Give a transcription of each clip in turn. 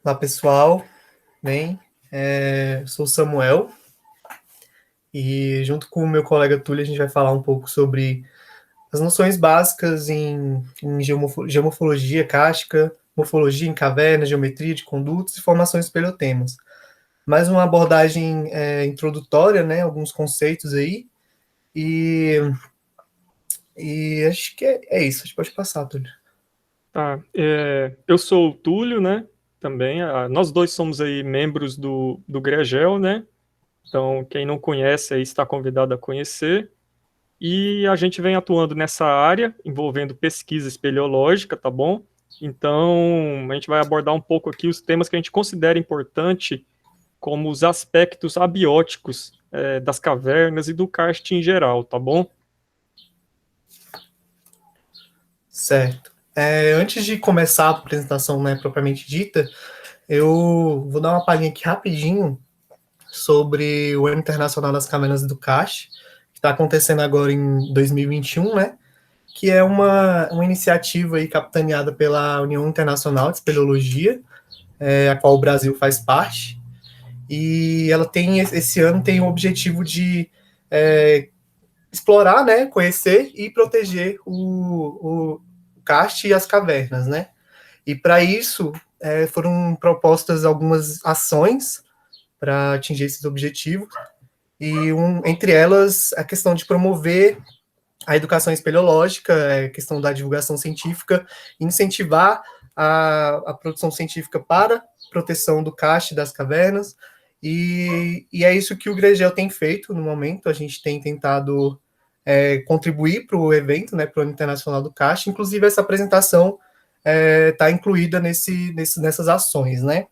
Olá, pessoal. Bem, sou o Samuel e junto com o meu colega Túlio a gente vai falar um pouco sobre as noções básicas em geomorfologia kárstica, morfologia em cavernas, geometria de condutos e formações espeleotemas. Mais uma abordagem introdutória, né, alguns conceitos aí, e, e acho que é isso. A gente pode passar, Túlio. Tá, eu sou o Túlio, né? Também. Nós dois somos aí membros do Gregel, né? Então, quem não conhece aí está convidado a conhecer. E a gente vem atuando nessa área, envolvendo pesquisa espeleológica, tá bom? Então, a gente vai abordar um pouco aqui os temas que a gente considera importante, como os aspectos abióticos, das cavernas e do karst em geral, tá bom? Certo. Antes de começar a apresentação, né, propriamente dita, eu vou dar uma palhinha aqui rapidinho sobre o Ano Internacional das Cavernas do Karst, que está acontecendo agora em 2021, né? Que é uma iniciativa aí capitaneada pela União Internacional de Espeleologia, a qual o Brasil faz parte, e ela tem, esse ano tem o objetivo de explorar, né, conhecer e proteger o karst e as cavernas, né? E para isso foram propostas algumas ações para atingir esses objetivos, e entre elas a questão de promover a educação espeleológica, a questão da divulgação científica, incentivar a produção científica para proteção do cache das cavernas, e é isso que o Gregel tem feito no momento. A gente tem tentado contribuir para o evento, né, para o Ano Internacional do Cache. Inclusive essa apresentação está incluída nessas ações, né?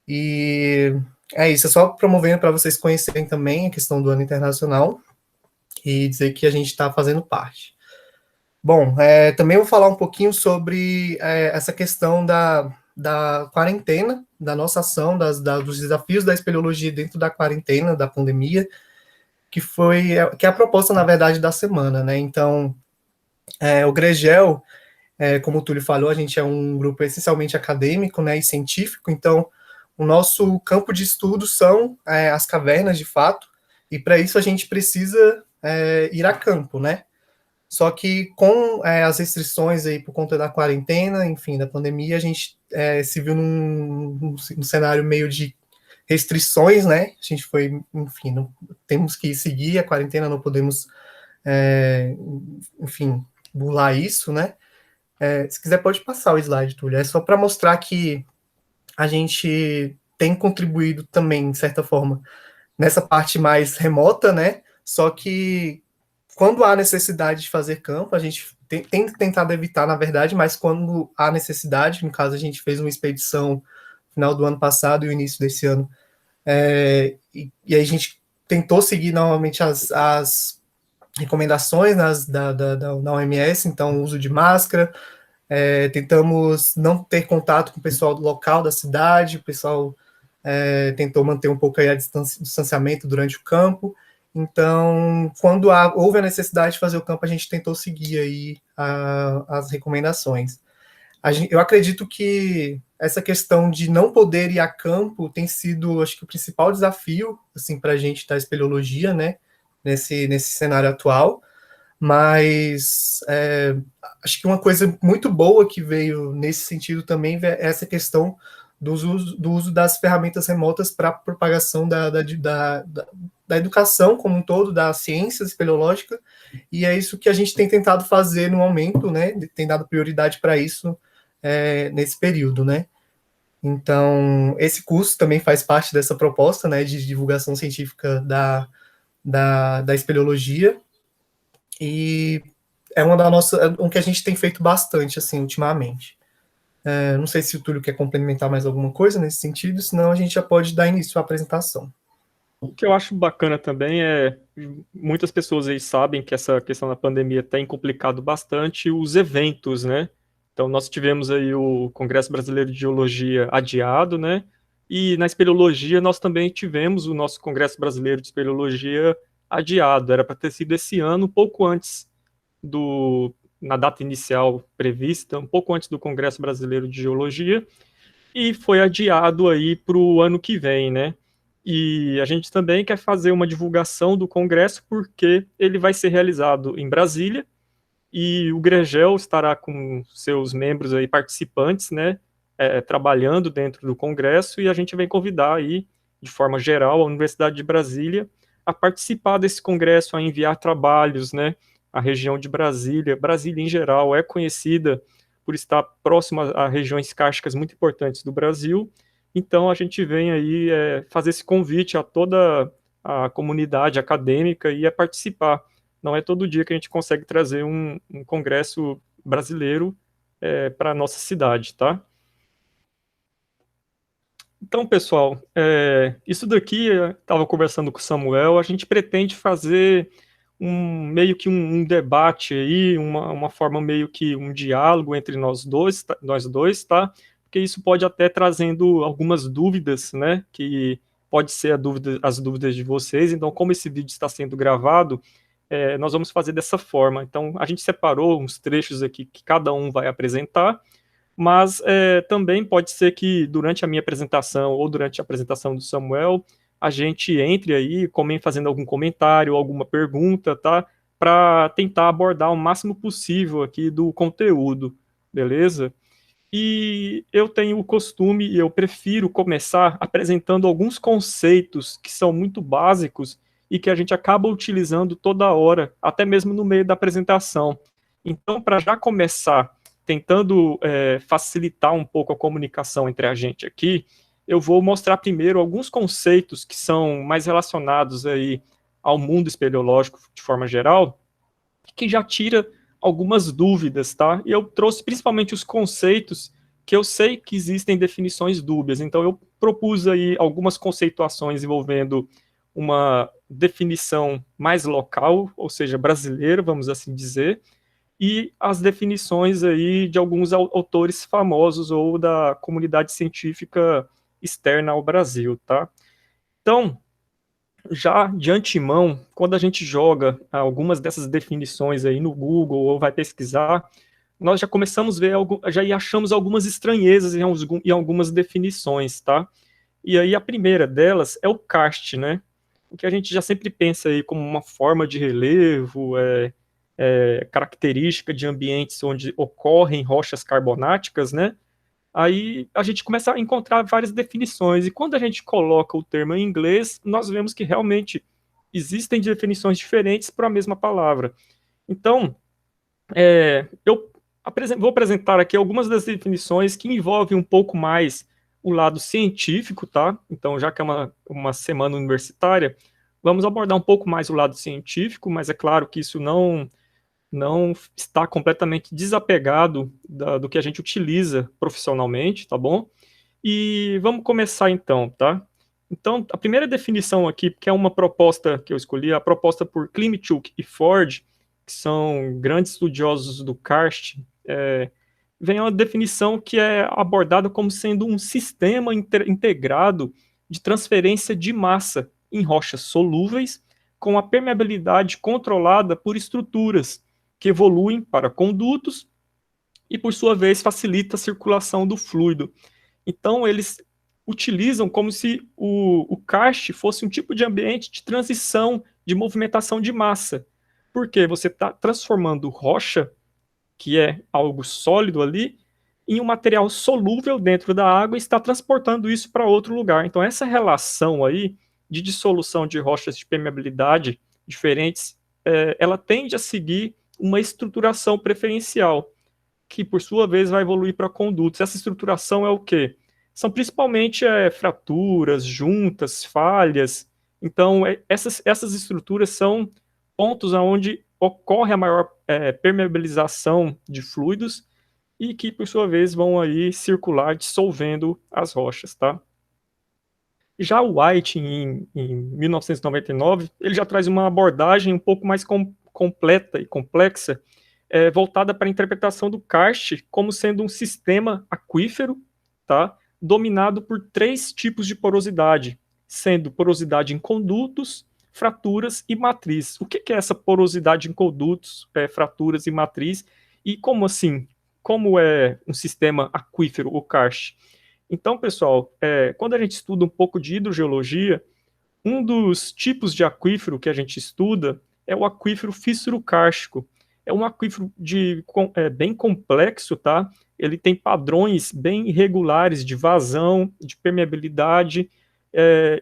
E é isso, é só promovendo para vocês conhecerem também a questão do Ano Internacional e dizer que a gente está fazendo parte. Bom, também vou falar um pouquinho sobre essa questão da quarentena, da nossa ação, dos desafios da espeleologia dentro da quarentena, da pandemia, que é a proposta, na verdade, da semana, né? Então, o Gregel, como o Túlio falou, a gente é um grupo essencialmente acadêmico, né, e científico, então o nosso campo de estudo são as cavernas, de fato, e para isso a gente precisa ir a campo, né? Só que com as restrições aí por conta da quarentena, enfim, da pandemia, a gente se viu num cenário meio de restrições, né? A gente foi, enfim, temos que seguir a quarentena, não podemos, é, enfim, burlar isso, né? Se quiser pode passar o slide, Túlio. É só para mostrar que a gente tem contribuído também, de certa forma, nessa parte mais remota, né? Só que quando há necessidade de fazer campo, a gente tem tentado evitar, na verdade, mas quando há necessidade, no caso, a gente fez uma expedição no final do ano passado e o início desse ano, e a gente tentou seguir novamente as recomendações da OMS, então, o uso de máscara, tentamos não ter contato com o pessoal do local da cidade, o pessoal tentou manter um pouco aí o distanciamento durante o campo. Então, quando houve a necessidade de fazer o campo, a gente tentou seguir aí as recomendações. Eu acredito que essa questão de não poder ir a campo tem sido, acho que, o principal desafio assim, para a gente da espeleologia, né, nesse cenário atual. Mas acho que uma coisa muito boa que veio nesse sentido também é essa questão do uso das ferramentas remotas para a propagação da educação como um todo, da ciência espeleológica, e é isso que a gente tem tentado fazer no momento, né? Tem dado prioridade para isso nesse período, né? Então, esse curso também faz parte dessa proposta, né, de divulgação científica da espeleologia, e é uma da nossa, um que a gente tem feito bastante, assim, ultimamente. Não sei se o Túlio quer complementar mais alguma coisa nesse sentido, senão a gente já pode dar início à apresentação. O que eu acho bacana também é, muitas pessoas aí sabem que essa questão da pandemia tem complicado bastante os eventos, né? Então nós tivemos aí o Congresso Brasileiro de Geologia adiado, né? E na espeleologia nós também tivemos o nosso Congresso Brasileiro de Espeleologia adiado. Era para ter sido esse ano, um pouco antes na data inicial prevista, um pouco antes do Congresso Brasileiro de Geologia. e foi adiado aí para o ano que vem, né? E a gente também quer fazer uma divulgação do congresso porque ele vai ser realizado em Brasília e o Gregel estará com seus membros aí participantes, né, trabalhando dentro do congresso, e a gente vem convidar aí, de forma geral, a Universidade de Brasília a participar desse congresso, a enviar trabalhos, né, à região de Brasília. Brasília, em geral, é conhecida por estar próxima a regiões cársticas muito importantes do Brasil, então a gente vem aí fazer esse convite a toda a comunidade acadêmica e a participar. Não é todo dia que a gente consegue trazer um congresso brasileiro para a nossa cidade, tá? Então, pessoal, isso daqui, eu estava conversando com o Samuel, a gente pretende fazer meio que um debate aí, uma forma meio que um diálogo entre nós dois, tá? Porque isso pode até trazendo algumas dúvidas, né? Que pode ser as dúvidas de vocês. Então, como esse vídeo está sendo gravado, nós vamos fazer dessa forma. Então, a gente separou uns trechos aqui que cada um vai apresentar, mas também pode ser que durante a minha apresentação ou durante a apresentação do Samuel, a gente entre aí fazendo algum comentário, alguma pergunta, tá? Para tentar abordar o máximo possível aqui do conteúdo, beleza? E eu tenho o costume e eu prefiro começar apresentando alguns conceitos que são muito básicos e que a gente acaba utilizando toda hora, até mesmo no meio da apresentação. Então, para já começar tentando facilitar um pouco a comunicação entre a gente aqui, eu vou mostrar primeiro alguns conceitos que são mais relacionados aí ao mundo espeleológico de forma geral, que já tira algumas dúvidas, tá? E eu trouxe principalmente os conceitos que eu sei que existem definições dúbias. Então eu propus aí algumas conceituações envolvendo uma definição mais local, ou seja, brasileira, vamos assim dizer, e as definições aí de alguns autores famosos ou da comunidade científica externa ao Brasil, tá? Então, já de antemão, quando a gente joga algumas dessas definições aí no Google ou vai pesquisar, nós já começamos a ver, já achamos algumas estranhezas em algumas definições, tá? E aí a primeira delas é o karst, né? O que a gente já sempre pensa aí como uma forma de relevo, característica de ambientes onde ocorrem rochas carbonáticas, né? Aí a gente começa a encontrar várias definições, e quando a gente coloca o termo em inglês, nós vemos que realmente existem definições diferentes para a mesma palavra. Então, eu vou apresentar aqui algumas das definições que envolvem um pouco mais o lado científico, tá? Então, já que é uma semana universitária, vamos abordar um pouco mais o lado científico, mas é claro que isso não está completamente desapegado do que a gente utiliza profissionalmente, tá bom? E vamos começar então, tá? Então, a primeira definição aqui, que é uma proposta que eu escolhi, a proposta por Klimchuk e Ford, que são grandes estudiosos do karst, vem uma definição que é abordada como sendo um sistema integrado de transferência de massa em rochas solúveis com a permeabilidade controlada por estruturas que evoluem para condutos e, por sua vez, facilita a circulação do fluido. Então, eles utilizam como se o karst fosse um tipo de ambiente de transição, de movimentação de massa. Porque você está transformando rocha, que é algo sólido ali, em um material solúvel dentro da água e está transportando isso para outro lugar. Então, essa relação aí de dissolução de rochas de permeabilidade diferentes, ela tende a seguir uma estruturação preferencial, que por sua vez vai evoluir para condutos. Essa estruturação é o quê? São principalmente fraturas, juntas, falhas. Então, essas estruturas são pontos onde ocorre a maior permeabilização de fluidos e que, por sua vez, vão aí circular dissolvendo as rochas, tá? Já o White, em 1999, ele já traz uma abordagem um pouco mais completa e complexa, voltada para a interpretação do karst como sendo um sistema aquífero, tá? Dominado por três tipos de porosidade, sendo porosidade em condutos, fraturas e matriz. O que é essa porosidade em condutos, fraturas e matriz? E como assim? Como é um sistema aquífero, o karst? Então, pessoal, quando a gente estuda um pouco de hidrogeologia, um dos tipos de aquífero que a gente estuda é o aquífero físcero-kárstico. É um aquífero bem complexo, tá? Ele tem padrões bem irregulares de vazão, de permeabilidade,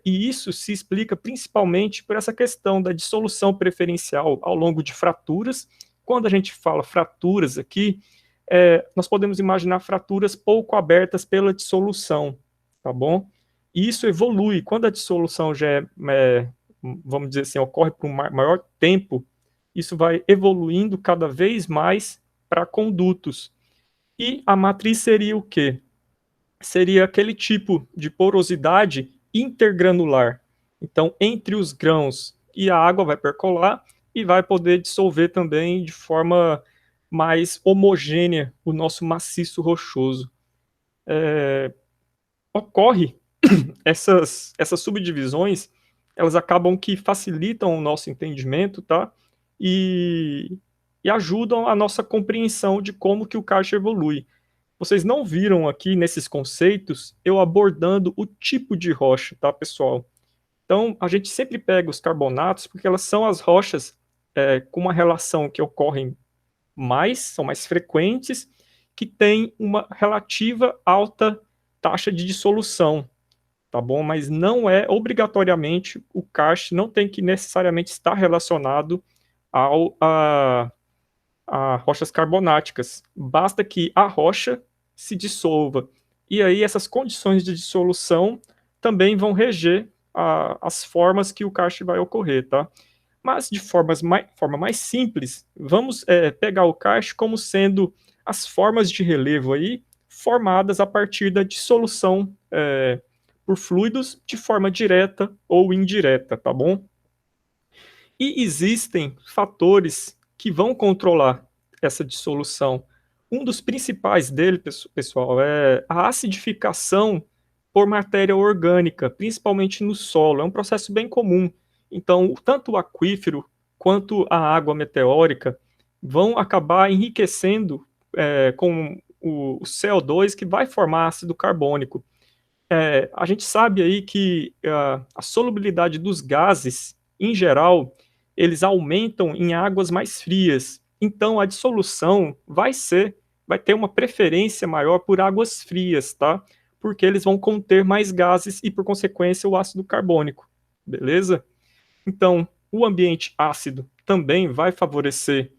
e isso se explica principalmente por essa questão da dissolução preferencial ao longo de fraturas. Quando a gente fala fraturas aqui, nós podemos imaginar fraturas pouco abertas pela dissolução, tá bom? E isso evolui. Quando a dissolução já vamos dizer assim, ocorre por um maior tempo, isso vai evoluindo cada vez mais para condutos. E a matriz seria o quê? Seria aquele tipo de porosidade intergranular. Então, entre os grãos e a água vai percolar e vai poder dissolver também de forma mais homogênea o nosso maciço rochoso. Ocorre essas subdivisões, elas acabam que facilitam o nosso entendimento, tá? E, e ajudam a nossa compreensão de como que o karst evolui. Vocês não viram aqui nesses conceitos eu abordando o tipo de rocha, tá, pessoal? Então, a gente sempre pega os carbonatos porque elas são as rochas com uma relação que ocorrem são mais frequentes, que têm uma relativa alta taxa de dissolução, tá bom? Mas não é obrigatoriamente o karst não tem que necessariamente estar relacionado a rochas carbonáticas. Basta que a rocha se dissolva. E aí essas condições de dissolução também vão reger as formas que o karst vai ocorrer, tá? Mas de forma mais simples, vamos pegar o karst como sendo as formas de relevo aí formadas a partir da dissolução por fluidos de forma direta ou indireta, tá bom? E existem fatores que vão controlar essa dissolução. Um dos principais dele, pessoal, é a acidificação por matéria orgânica, principalmente no solo. É um processo bem comum. Então, tanto o aquífero quanto a água meteórica vão acabar enriquecendo com o CO2 que vai formar ácido carbônico. A gente sabe aí que a solubilidade dos gases, em geral, eles aumentam em águas mais frias. Então, a dissolução vai ter uma preferência maior por águas frias, tá? Porque eles vão conter mais gases e, por consequência, o ácido carbônico, beleza? Então, o ambiente ácido também vai favorecer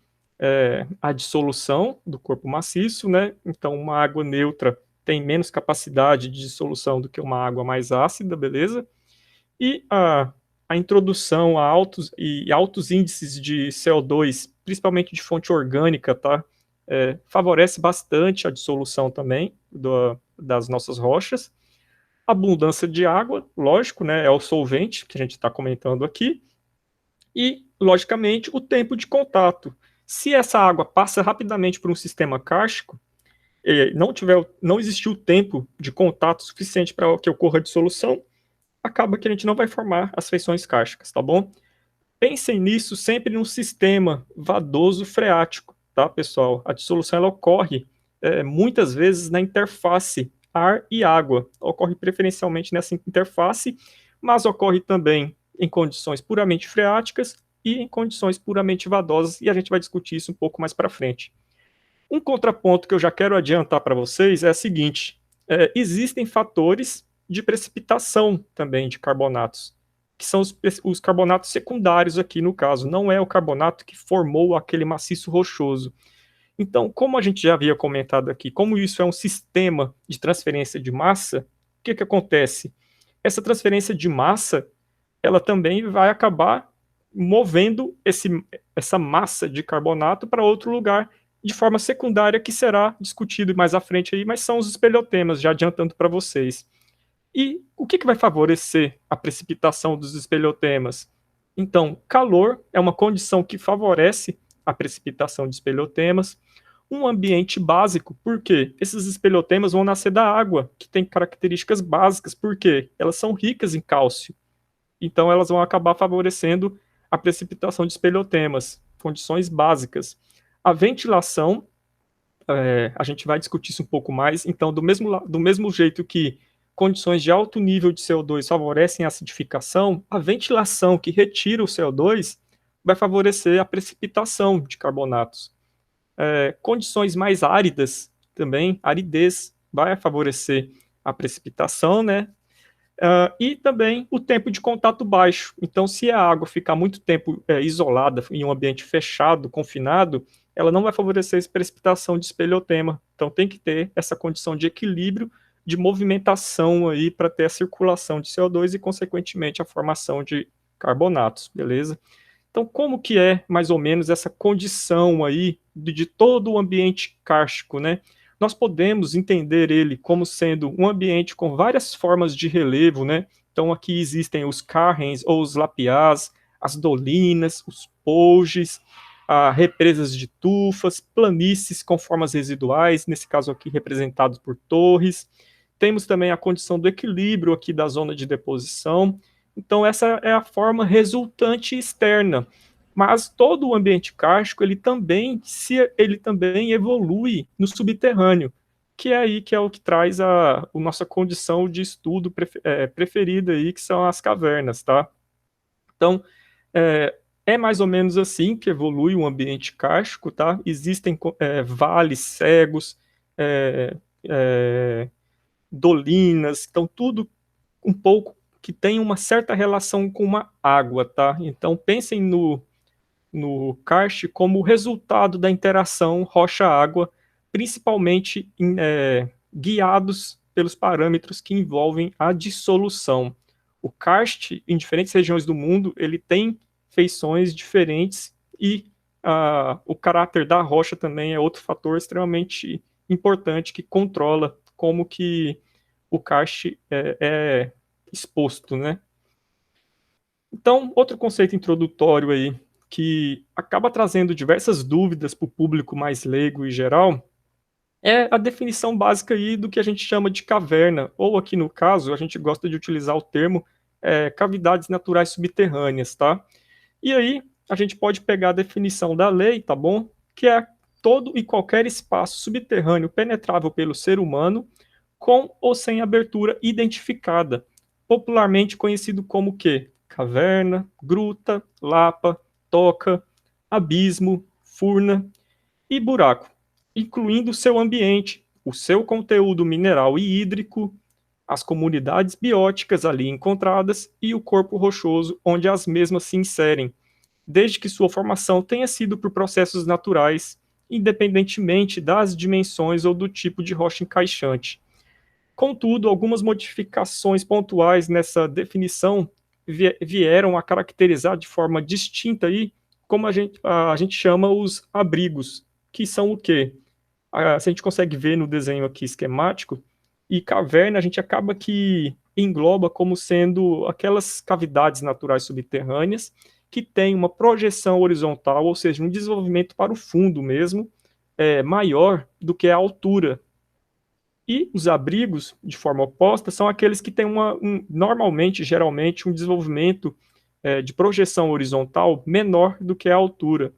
a dissolução do corpo maciço, né? Então, uma água neutra tem menos capacidade de dissolução do que uma água mais ácida, beleza? E a introdução a altos índices de CO2, principalmente de fonte orgânica, tá? Favorece bastante a dissolução também das nossas rochas. Abundância de água, lógico, né? É o solvente que a gente está comentando aqui. E, logicamente, o tempo de contato. Se essa água passa rapidamente por um sistema kárstico, não existiu tempo de contato suficiente para que ocorra a dissolução, acaba que a gente não vai formar as feições kársticas, tá bom? Pensem nisso sempre num sistema vadoso freático, tá, pessoal? A dissolução ela ocorre muitas vezes na interface ar e água. Ocorre preferencialmente nessa interface, mas ocorre também em condições puramente freáticas e em condições puramente vadosas, e a gente vai discutir isso um pouco mais para frente. Um contraponto que eu já quero adiantar para vocês é o seguinte: existem fatores de precipitação também de carbonatos, que são os carbonatos secundários aqui no caso, não é o carbonato que formou aquele maciço rochoso. Então, como a gente já havia comentado aqui, como isso é um sistema de transferência de massa, o que acontece? Essa transferência de massa, ela também vai acabar movendo essa massa de carbonato para outro lugar de forma secundária, que será discutido mais à frente aí, mas são os espelhotemas, já adiantando para vocês. E o que vai favorecer a precipitação dos espelhotemas? Então, calor é uma condição que favorece a precipitação de espelhotemas. Um ambiente básico, por quê? Esses espelhotemas vão nascer da água, que tem características básicas, porque elas são ricas em cálcio. Então, elas vão acabar favorecendo a precipitação de espelhotemas, condições básicas. A ventilação a gente vai discutir isso um pouco mais. Então, do mesmo jeito que condições de alto nível de CO2 favorecem a acidificação, a ventilação que retira o CO2 vai favorecer a precipitação de carbonatos. Condições mais áridas também, aridez, vai favorecer a precipitação, né? E também o tempo de contato baixo. Então, se a água ficar muito tempo isolada em um ambiente fechado, confinado, ela não vai favorecer a precipitação de espeleotema. Então, tem que ter essa condição de equilíbrio, de movimentação aí para ter a circulação de CO2 e, consequentemente, a formação de carbonatos, beleza? Então, como que é mais ou menos essa condição aí de todo o ambiente kárstico, né? Nós podemos entender ele como sendo um ambiente com várias formas de relevo, né? Então, aqui existem os carrens ou os lapiás, as dolinas, os pouges, represas de tufas, planícies com formas residuais, nesse caso aqui representados por torres. Temos também a condição do equilíbrio aqui da zona de deposição. Então, essa é a forma resultante externa. Mas todo o ambiente kárstico, ele também evolui no subterrâneo, que é aí que é o que traz a nossa condição de estudo preferida aí, que são as cavernas, tá? Então, é mais ou menos assim que evolui o ambiente kárstico, tá? Existem vales cegos, dolinas, então tudo um pouco que tem uma certa relação com uma água, tá? Então pensem no karst como resultado da interação rocha-água, principalmente guiados pelos parâmetros que envolvem a dissolução. O karst, em diferentes regiões do mundo, ele tem feições diferentes e o caráter da rocha também é outro fator extremamente importante que controla como que o karst é exposto, né? Então, outro conceito introdutório aí que acaba trazendo diversas dúvidas para o público mais leigo e geral é a definição básica aí do que a gente chama de caverna, ou aqui no caso a gente gosta de utilizar o termo cavidades naturais subterrâneas, tá? E aí a gente pode pegar a definição da lei, tá bom? Que é todo e qualquer espaço subterrâneo penetrável pelo ser humano com ou sem abertura identificada, popularmente conhecido como o quê? Caverna, gruta, lapa, toca, abismo, furna e buraco, incluindo seu ambiente, o seu conteúdo mineral e hídrico, as comunidades bióticas ali encontradas e o corpo rochoso onde as mesmas se inserem, desde que sua formação tenha sido por processos naturais, independentemente das dimensões ou do tipo de rocha encaixante. Contudo, algumas modificações pontuais nessa definição vieram a caracterizar de forma distinta aí, como a gente chama os abrigos, que são o quê? Se a gente consegue ver no desenho aqui esquemático, e caverna a gente acaba que engloba como sendo aquelas cavidades naturais subterrâneas que têm uma projeção horizontal, ou seja, um desenvolvimento para o fundo mesmo, maior do que a altura. E os abrigos, de forma oposta, são aqueles que têm normalmente, geralmente, um desenvolvimento de projeção horizontal menor do que a altura.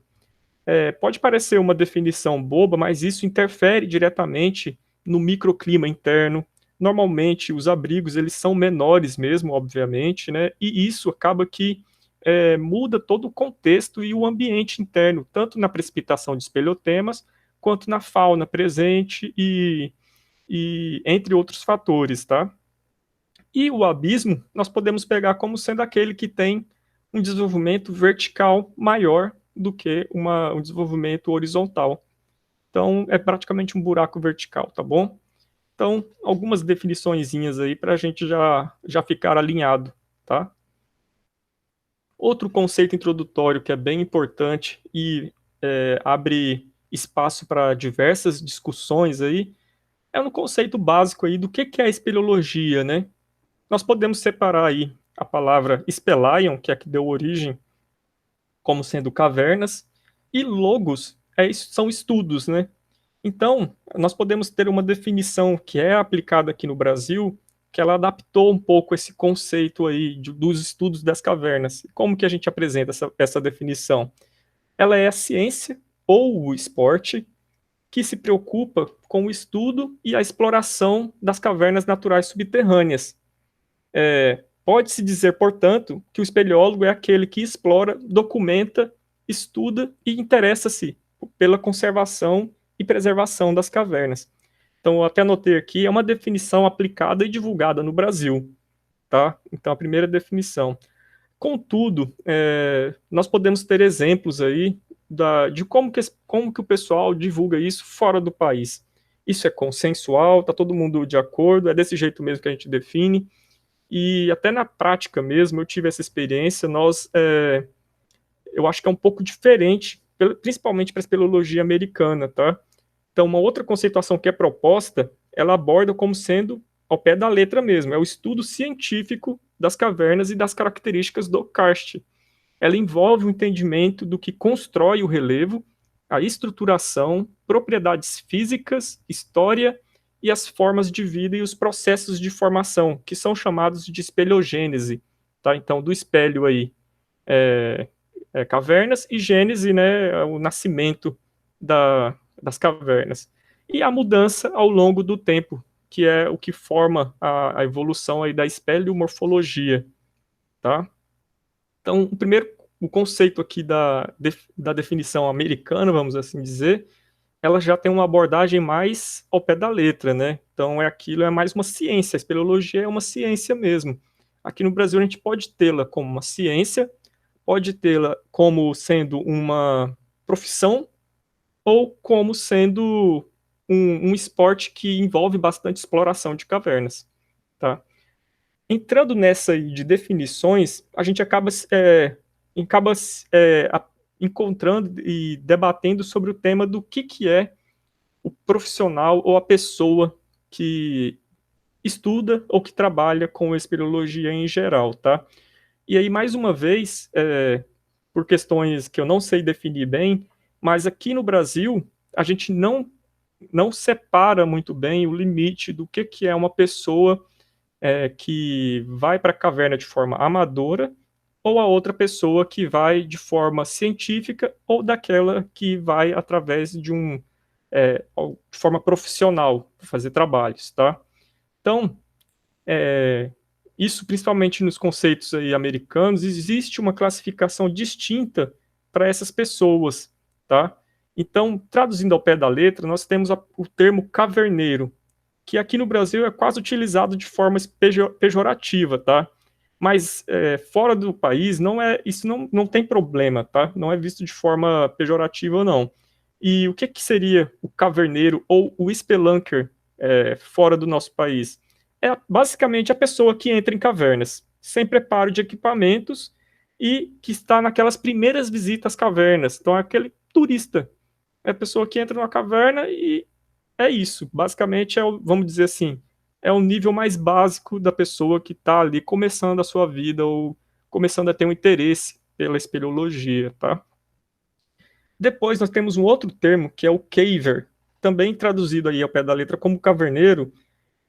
Pode parecer uma definição boba, mas isso interfere diretamente no microclima interno. Normalmente, os abrigos eles são menores mesmo, obviamente, né? E isso acaba que muda todo o contexto e o ambiente interno, tanto na precipitação de espeleotemas, quanto na fauna presente e entre outros fatores, tá? E o abismo nós podemos pegar como sendo aquele que tem um desenvolvimento vertical maior do que um desenvolvimento horizontal. Então, é praticamente um buraco vertical, tá bom? Então, algumas definiçõezinhas aí para a gente já ficar alinhado, tá? Outro conceito introdutório que é bem importante e abre espaço para diversas discussões aí é um conceito básico aí do que é a espeleologia, né? Nós podemos separar aí a palavra espelaion, que é a que deu origem, como sendo cavernas, e logos são estudos, né? Então, nós podemos ter uma definição que é aplicada aqui no Brasil, que ela adaptou um pouco esse conceito aí dos estudos das cavernas. Como que a gente apresenta essa definição? Ela é a ciência ou o esporte que se preocupa com o estudo e a exploração das cavernas naturais subterrâneas. Pode-se dizer, portanto, que o espeleólogo é aquele que explora, documenta, estuda e interessa-se pela conservação e preservação das cavernas. Então, eu até anotei aqui, é uma definição aplicada e divulgada no Brasil, tá? Então, a primeira definição. Contudo, nós podemos ter exemplos aí de como que o pessoal divulga isso fora do país. Isso é consensual, está todo mundo de acordo, é desse jeito mesmo que a gente define, e até na prática mesmo, eu tive essa experiência, eu acho que é um pouco diferente, principalmente para a espeleologia americana, tá? Então, uma outra conceituação que é proposta, ela aborda como sendo ao pé da letra mesmo, é o estudo científico das cavernas e das características do karst. Ela envolve o entendimento do que constrói o relevo, a estruturação, propriedades físicas, história e as formas de vida e os processos de formação, que são chamados de espeleogênese. Tá? Então, do espelho aí, cavernas, e gênese, né, o nascimento das cavernas. E a mudança ao longo do tempo, que é o que forma a evolução aí da espeleomorfologia, tá? Então, o conceito aqui da definição americana, vamos assim dizer, ela já tem uma abordagem mais ao pé da letra, né? Então, é mais uma ciência, a espeleologia é uma ciência mesmo. Aqui no Brasil, a gente pode tê-la como uma ciência, pode tê-la como sendo uma profissão, ou como sendo um esporte que envolve bastante exploração de cavernas, tá? Entrando nessa aí de definições, a gente acaba encontrando e debatendo sobre o tema do que é o profissional ou a pessoa que estuda ou que trabalha com espeleologia em geral, tá? E aí, mais uma vez, por questões que eu não sei definir bem, mas aqui no Brasil, a gente não separa muito bem o limite do que é uma pessoa que vai para a caverna de forma amadora, ou a outra pessoa que vai de forma científica, ou daquela que vai através de forma profissional, fazer trabalhos, tá? Então, isso principalmente nos conceitos aí americanos, existe uma classificação distinta para essas pessoas, tá? Então, traduzindo ao pé da letra, nós temos o termo caverneiro, que aqui no Brasil é quase utilizado de forma pejorativa, tá? Mas fora do país isso não tem problema, tá? Não é visto de forma pejorativa, não. E o que seria o caverneiro ou o spelunker fora do nosso país? É basicamente a pessoa que entra em cavernas, sem preparo de equipamentos e que está naquelas primeiras visitas às cavernas. Então é aquele turista, é a pessoa que entra numa caverna e é isso. Basicamente, vamos dizer assim, é o nível mais básico da pessoa que está ali começando a sua vida ou começando a ter um interesse pela espeleologia, tá? Depois nós temos um outro termo, que é o caver, também traduzido aí ao pé da letra como caverneiro,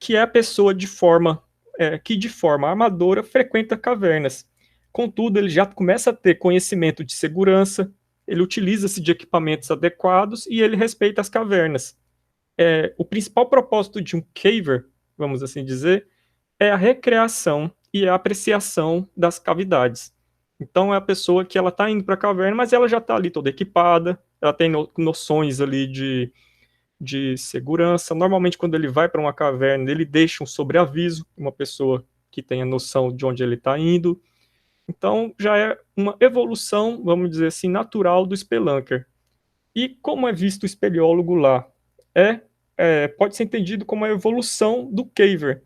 que é a pessoa que de forma amadora frequenta cavernas. Contudo, ele já começa a ter conhecimento de segurança, ele utiliza-se de equipamentos adequados e ele respeita as cavernas. O principal propósito de um caver, vamos assim dizer, é a recreação e a apreciação das cavidades. Então é a pessoa que ela está indo para a caverna, mas ela já está ali toda equipada, ela tem noções ali de segurança. Normalmente, quando ele vai para uma caverna, ele deixa um sobreaviso, uma pessoa que tenha noção de onde ele está indo. Então, já é uma evolução, vamos dizer assim, natural do spelunker. E como é visto o espeleólogo lá? Pode ser entendido como a evolução do caver,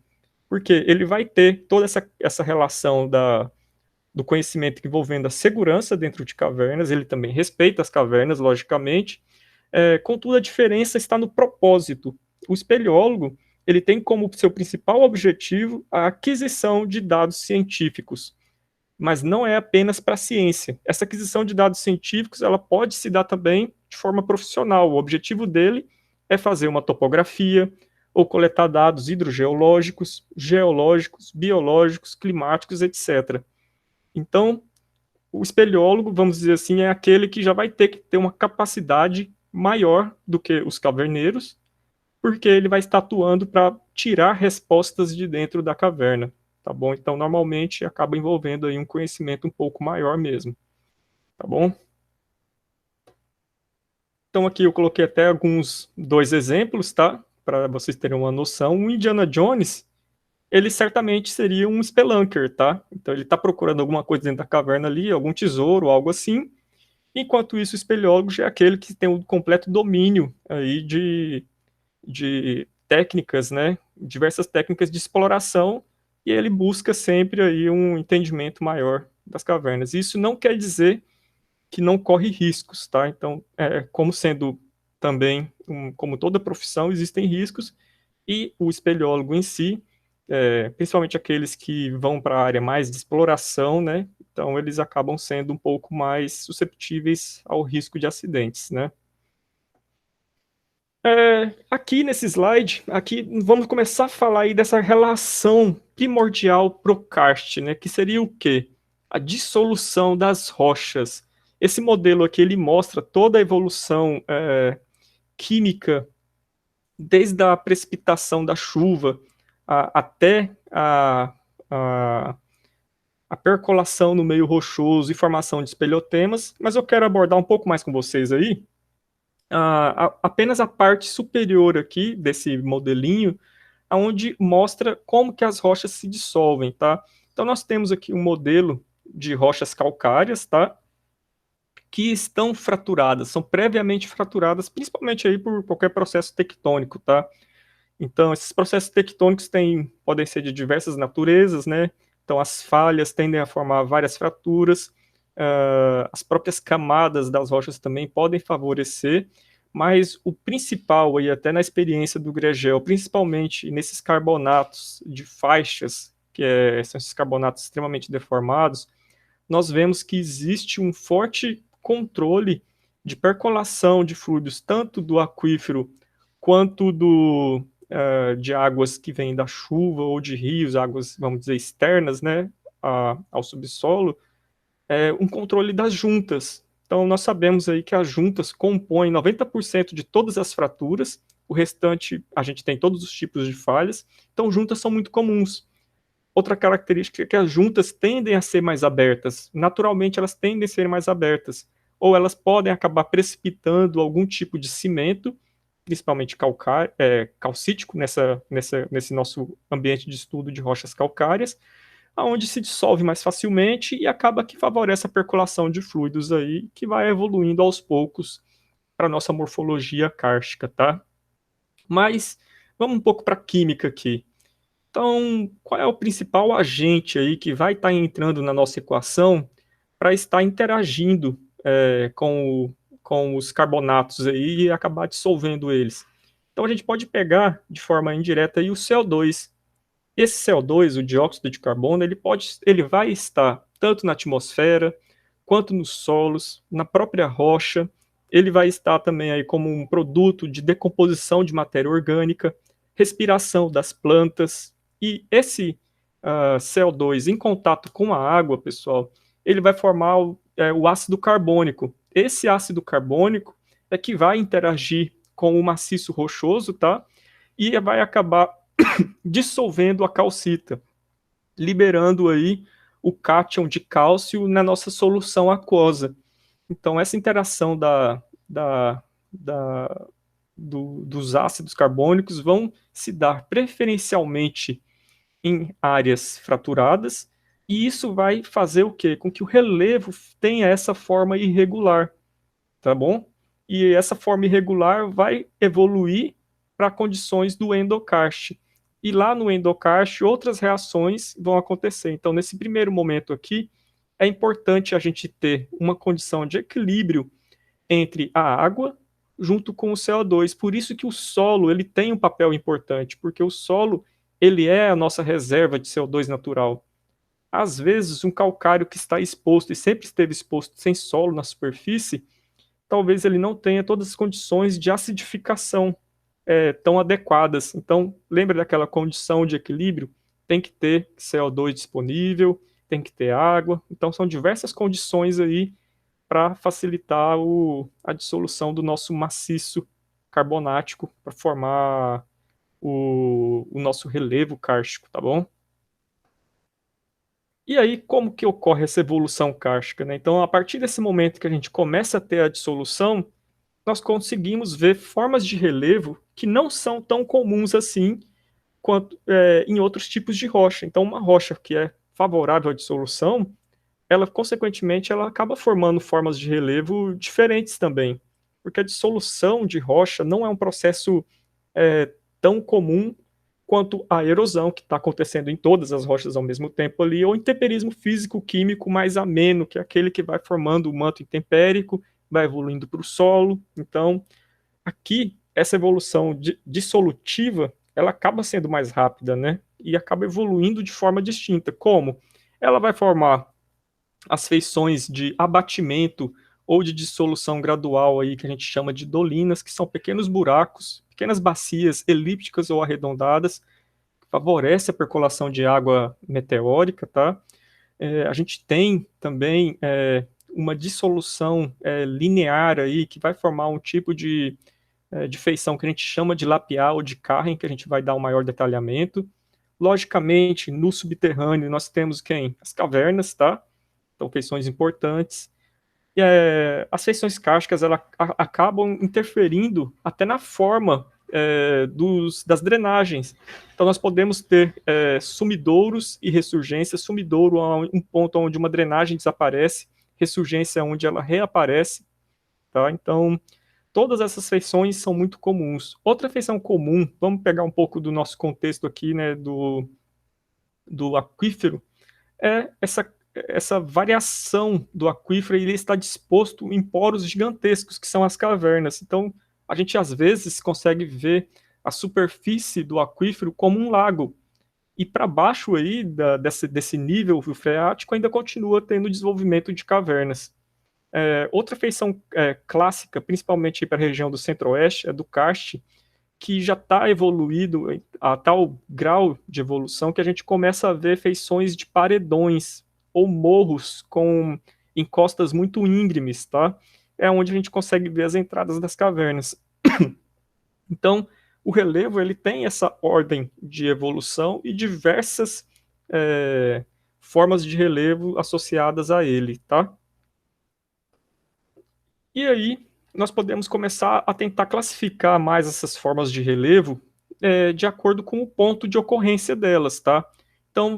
porque ele vai ter toda essa relação do conhecimento envolvendo a segurança dentro de cavernas, ele também respeita as cavernas, logicamente, contudo, a diferença está no propósito. O espeleólogo ele tem como seu principal objetivo a aquisição de dados científicos, mas não é apenas para a ciência. Essa aquisição de dados científicos ela pode se dar também de forma profissional. O objetivo dele é fazer uma topografia ou coletar dados hidrogeológicos, geológicos, biológicos, climáticos, etc. Então, o espeleólogo, vamos dizer assim, é aquele que já vai ter que ter uma capacidade maior do que os caverneiros, porque ele vai estar atuando para tirar respostas de dentro da caverna, tá bom? Então, normalmente, acaba envolvendo aí um conhecimento um pouco maior mesmo, tá bom? Então, aqui eu coloquei até alguns dois exemplos, tá? Para vocês terem uma noção. O Indiana Jones, ele certamente seria um spelunker, tá? Então, ele está procurando alguma coisa dentro da caverna ali, algum tesouro, algo assim. Enquanto isso, o espeleólogo já é aquele que tem o completo domínio aí de técnicas, né? Diversas técnicas de exploração, e ele busca sempre aí um entendimento maior das cavernas. Isso não quer dizer que não corre riscos, tá? Então, como sendo também, como toda profissão, existem riscos, e o espeleólogo em si, principalmente aqueles que vão para a área mais de exploração, né? Então, eles acabam sendo um pouco mais susceptíveis ao risco de acidentes, né? Aqui nesse slide, aqui vamos começar a falar aí dessa relação primordial pro-karst, né? Que seria o quê? A dissolução das rochas. Esse modelo aqui ele mostra toda a evolução química, desde a precipitação da chuva até a percolação no meio rochoso e formação de espelhotemas. Mas eu quero abordar um pouco mais com vocês aí apenas a parte superior aqui desse modelinho, onde mostra como que as rochas se dissolvem, tá? Então nós temos aqui um modelo de rochas calcárias, tá? Que estão fraturadas, são previamente fraturadas, principalmente aí por qualquer processo tectônico, tá? Então esses processos tectônicos podem ser de diversas naturezas, né? Então as falhas tendem a formar várias fraturas, as próprias camadas das rochas também podem favorecer, mas o principal, aí, até na experiência do Gregel, principalmente nesses carbonatos de faixas, são esses carbonatos extremamente deformados, nós vemos que existe um forte controle de percolação de fluidos, tanto do aquífero quanto de águas que vêm da chuva ou de rios, águas, vamos dizer, externas, né, ao subsolo, um controle das juntas. Então, nós sabemos aí que as juntas compõem 90% de todas as fraturas, o restante, a gente tem todos os tipos de falhas, então juntas são muito comuns. Outra característica é que as juntas tendem a ser mais abertas, naturalmente elas tendem a ser mais abertas, ou elas podem acabar precipitando algum tipo de cimento, principalmente calcítico, nesse nosso ambiente de estudo de rochas calcárias, onde se dissolve mais facilmente e acaba que favorece a percolação de fluidos aí, que vai evoluindo aos poucos para a nossa morfologia kárstica, tá? Mas vamos um pouco para a química aqui. Então, qual é o principal agente aí que vai estar entrando na nossa equação para estar interagindo com os carbonatos aí e acabar dissolvendo eles? Então, a gente pode pegar de forma indireta aí o CO2. Esse CO2, o dióxido de carbono, ele vai estar tanto na atmosfera, quanto nos solos, na própria rocha. Ele vai estar também aí como um produto de decomposição de matéria orgânica, respiração das plantas. E esse CO2 em contato com a água, pessoal, ele vai formar o ácido carbônico. Esse ácido carbônico é que vai interagir com o maciço rochoso, tá? E vai acabar dissolvendo a calcita, liberando aí o cátion de cálcio na nossa solução aquosa. Então, essa interação dos ácidos carbônicos vão se dar preferencialmente em áreas fraturadas, e isso vai fazer o quê? Com que o relevo tenha essa forma irregular, tá bom? E essa forma irregular vai evoluir para condições do endokarst. E lá no endokarst, outras reações vão acontecer. Então, nesse primeiro momento aqui, é importante a gente ter uma condição de equilíbrio entre a água junto com o CO2. Por isso que o solo ele tem um papel importante, porque o solo ele é a nossa reserva de CO2 natural. Às vezes, um calcário que está exposto e sempre esteve exposto sem solo na superfície, talvez ele não tenha todas as condições de acidificação tão adequadas. Então, lembra daquela condição de equilíbrio? Tem que ter CO2 disponível, tem que ter água. Então, são diversas condições aí para facilitar a dissolução do nosso maciço carbonático para formar o nosso relevo kárstico, tá bom? E aí, como que ocorre essa evolução kárstica, né? Então, a partir desse momento que a gente começa a ter a dissolução, nós conseguimos ver formas de relevo que não são tão comuns assim quanto em outros tipos de rocha. Então, uma rocha que é favorável à dissolução, ela, consequentemente, ela acaba formando formas de relevo diferentes também, porque a dissolução de rocha não é um processo tão comum quanto a erosão que está acontecendo em todas as rochas ao mesmo tempo ali, ou intemperismo físico-químico mais ameno, que é aquele que vai formando o manto intempérico, vai evoluindo para o solo. Então, aqui, essa evolução dissolutiva, ela acaba sendo mais rápida, né? E acaba evoluindo de forma distinta. Como? Ela vai formar as feições de abatimento ou de dissolução gradual aí, que a gente chama de dolinas, que são pequenos buracos, pequenas bacias elípticas ou arredondadas, que favorece a percolação de água meteórica, tá? A gente tem também uma dissolução linear aí, que vai formar um tipo de feição que a gente chama de lapial ou de Carren, que a gente vai dar um maior detalhamento. Logicamente, no subterrâneo, nós temos quem? As cavernas, tá? Então, feições importantes. E as feições kársticas acabam interferindo até na forma das drenagens. Então, nós podemos ter sumidouros e ressurgência. Sumidouro é um ponto onde uma drenagem desaparece, ressurgência é onde ela reaparece. Tá? Então, todas essas feições são muito comuns. Outra feição comum, vamos pegar um pouco do nosso contexto aqui, né, do aquífero, é essa variação do aquífero, ele está disposto em poros gigantescos, que são as cavernas. Então, a gente às vezes consegue ver a superfície do aquífero como um lago. E para baixo aí desse nível freático ainda continua tendo desenvolvimento de cavernas. Outra feição clássica, principalmente para a região do centro-oeste, é do karst, que já está evoluído a tal grau de evolução que a gente começa a ver feições de paredões ou morros com encostas muito íngremes, tá? É onde a gente consegue ver as entradas das cavernas. Então, o relevo ele tem essa ordem de evolução e diversas formas de relevo associadas a ele, tá? E aí, nós podemos começar a tentar classificar mais essas formas de relevo de acordo com o ponto de ocorrência delas, tá? Então,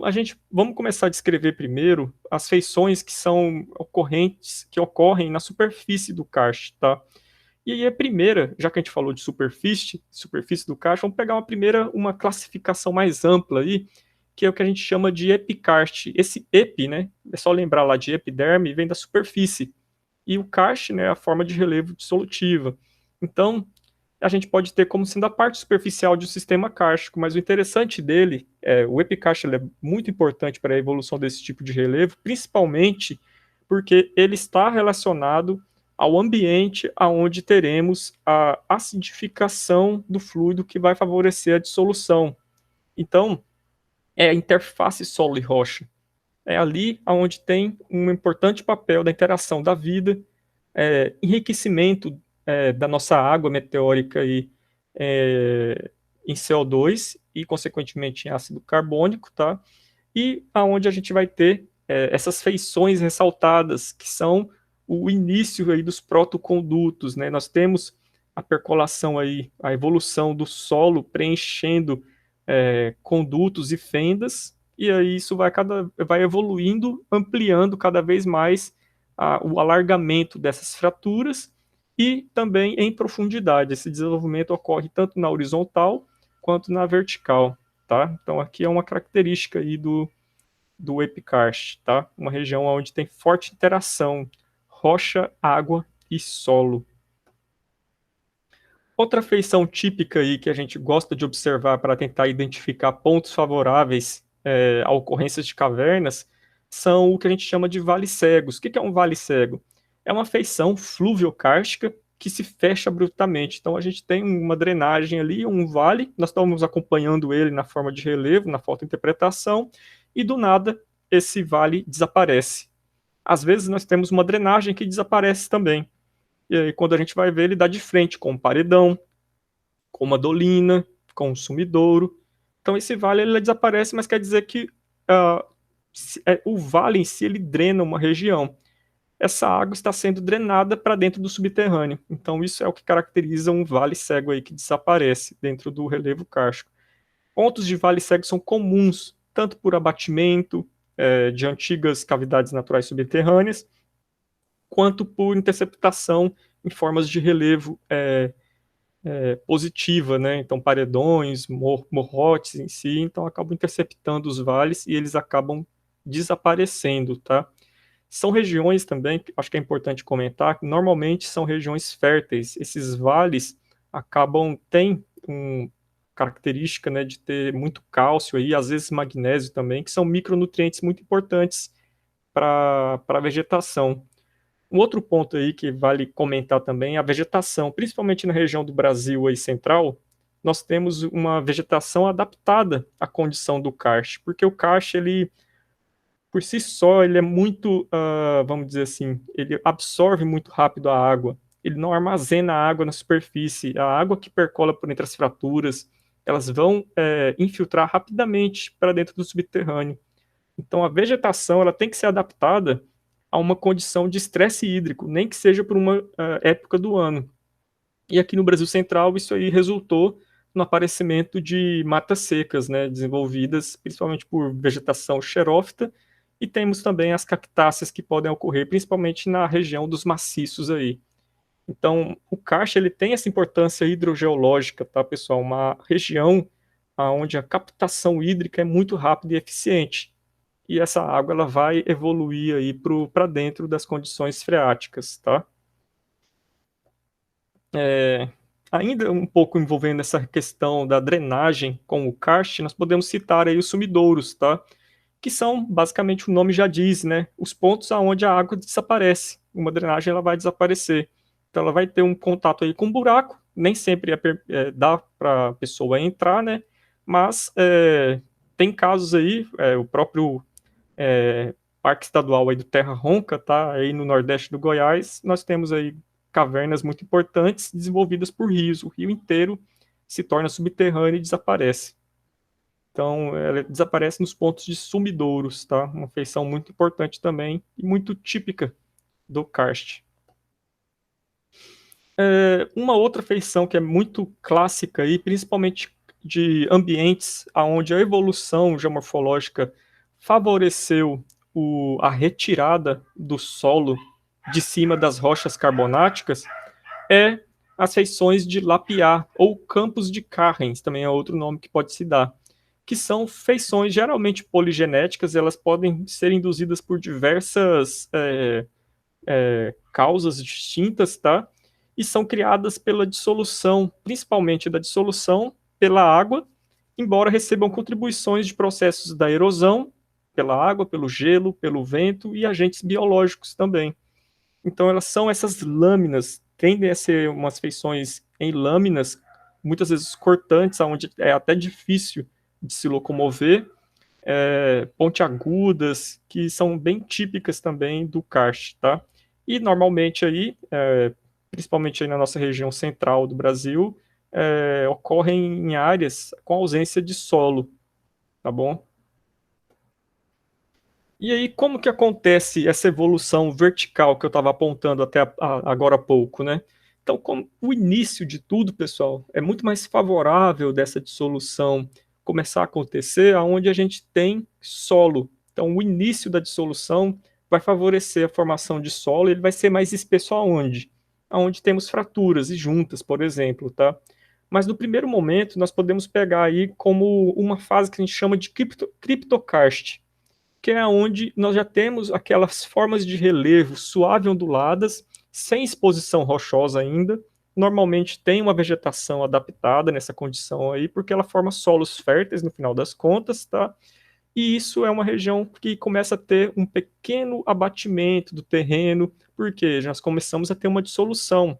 vamos começar a descrever primeiro as feições que são ocorrentes, que ocorrem na superfície do karst, tá? E aí a primeira, já que a gente falou de superfície do karst, vamos pegar uma classificação mais ampla aí, que é o que a gente chama de epikarst. Esse epi, né, é só lembrar lá de epiderme, vem da superfície. E o karst, né, é a forma de relevo dissolutiva. Então, a gente pode ter como sendo a parte superficial de um sistema kárstico, mas o interessante dele, o epikarst é muito importante para a evolução desse tipo de relevo, principalmente porque ele está relacionado ao ambiente onde teremos a acidificação do fluido que vai favorecer a dissolução. Então, é a interface solo e rocha. É ali onde tem um importante papel da interação da vida, enriquecimento da nossa água meteórica em CO2 e, consequentemente, em ácido carbônico, tá? E aonde a gente vai ter essas feições ressaltadas, que são o início aí dos protocondutos, né? Nós temos a percolação aí, a evolução do solo preenchendo condutos e fendas, e aí isso vai evoluindo, ampliando cada vez mais o alargamento dessas fraturas e também em profundidade. Esse desenvolvimento ocorre tanto na horizontal quanto na vertical, tá? Então aqui é uma característica aí do epikarst, tá? Uma região onde tem forte interação rocha, água e solo. Outra feição típica aí que a gente gosta de observar para tentar identificar pontos favoráveis a ocorrências de cavernas são o que a gente chama de vales cegos. O que é um vale cego? É uma feição fluviokárstica que se fecha abruptamente. Então a gente tem uma drenagem ali, um vale, nós estamos acompanhando ele na forma de relevo, na fotointerpretação, e do nada esse vale desaparece. Às vezes nós temos uma drenagem que desaparece também. E aí, quando a gente vai ver, ele dá de frente com um paredão, com uma dolina, com um sumidouro. Então esse vale ele desaparece, mas quer dizer que o vale em si ele drena uma região. Essa água está sendo drenada para dentro do subterrâneo. Então isso é o que caracteriza um vale cego aí que desaparece dentro do relevo kárstico. Pontos de vale cego são comuns, tanto por abatimento de antigas cavidades naturais subterrâneas, quanto por interceptação em formas de relevo positiva, né? Então, paredões, morrotes em si, então acabam interceptando os vales e eles acabam desaparecendo, tá? São regiões também, acho que é importante comentar, que normalmente são regiões férteis. Esses vales têm uma característica, né, de ter muito cálcio aí, às vezes magnésio também, que são micronutrientes muito importantes para a vegetação. Um outro ponto aí que vale comentar também é a vegetação, principalmente na região do Brasil aí central, nós temos uma vegetação adaptada à condição do karst, porque o karst, ele, por si só, ele é muito, vamos dizer assim, ele absorve muito rápido a água, ele não armazena a água na superfície, a água que percola por entre as fraturas, elas vão infiltrar rapidamente para dentro do subterrâneo. Então a vegetação ela tem que ser adaptada a uma condição de estresse hídrico, nem que seja por uma época do ano. E aqui no Brasil Central isso aí resultou no aparecimento de matas secas, né, desenvolvidas principalmente por vegetação xerófita, e temos também as cactáceas que podem ocorrer principalmente na região dos maciços aí. Então, o karst ele tem essa importância hidrogeológica, tá, pessoal? Uma região onde a captação hídrica é muito rápida e eficiente. E essa água ela vai evoluir aí para dentro das condições freáticas, tá? Ainda um pouco envolvendo essa questão da drenagem com o karst, nós podemos citar aí os sumidouros, tá? Que são, basicamente, o nome já diz, né? Os pontos aonde a água desaparece. Uma drenagem ela vai desaparecer. Então ela vai ter um contato aí com um buraco, nem sempre dá para a pessoa entrar, né? Mas tem casos aí, o próprio Parque Estadual aí do Terra Ronca, tá? Aí no Nordeste do Goiás, nós temos aí cavernas muito importantes desenvolvidas por rios. O rio inteiro se torna subterrâneo e desaparece. Então, ela desaparece nos pontos de sumidouros, tá? Uma feição muito importante também e muito típica do karst. Uma outra feição que é muito clássica aí, principalmente de ambientes onde a evolução geomorfológica favoreceu a retirada do solo de cima das rochas carbonáticas, é as feições de Lapiá, ou campos de Carrens, também é outro nome que pode se dar, que são feições geralmente poligenéticas, elas podem ser induzidas por diversas causas distintas, tá? E são criadas pela dissolução, principalmente da dissolução pela água, embora recebam contribuições de processos da erosão, pela água, pelo gelo, pelo vento e agentes biológicos também. Então elas são essas lâminas, tendem a ser umas feições em lâminas, muitas vezes cortantes, onde é até difícil de se locomover, pontiagudas, que são bem típicas também do karst, tá? E normalmente aí, principalmente aí na nossa região central do Brasil, ocorrem em áreas com ausência de solo, tá bom? E aí, como que acontece essa evolução vertical que eu estava apontando até agora há pouco, né? Então, como o início de tudo, pessoal, é muito mais favorável dessa dissolução começar a acontecer aonde a gente tem solo. Então, o início da dissolução vai favorecer a formação de solo, ele vai ser mais espesso aonde? Aonde temos fraturas e juntas, por exemplo, tá? Mas no primeiro momento, nós podemos pegar aí como uma fase que a gente chama de criptokarst, que é onde nós já temos aquelas formas de relevo suave onduladas, sem exposição rochosa ainda. Normalmente tem uma vegetação adaptada nessa condição aí, porque ela forma solos férteis no final das contas, tá? E isso é uma região que começa a ter um pequeno abatimento do terreno, porque nós começamos a ter uma dissolução.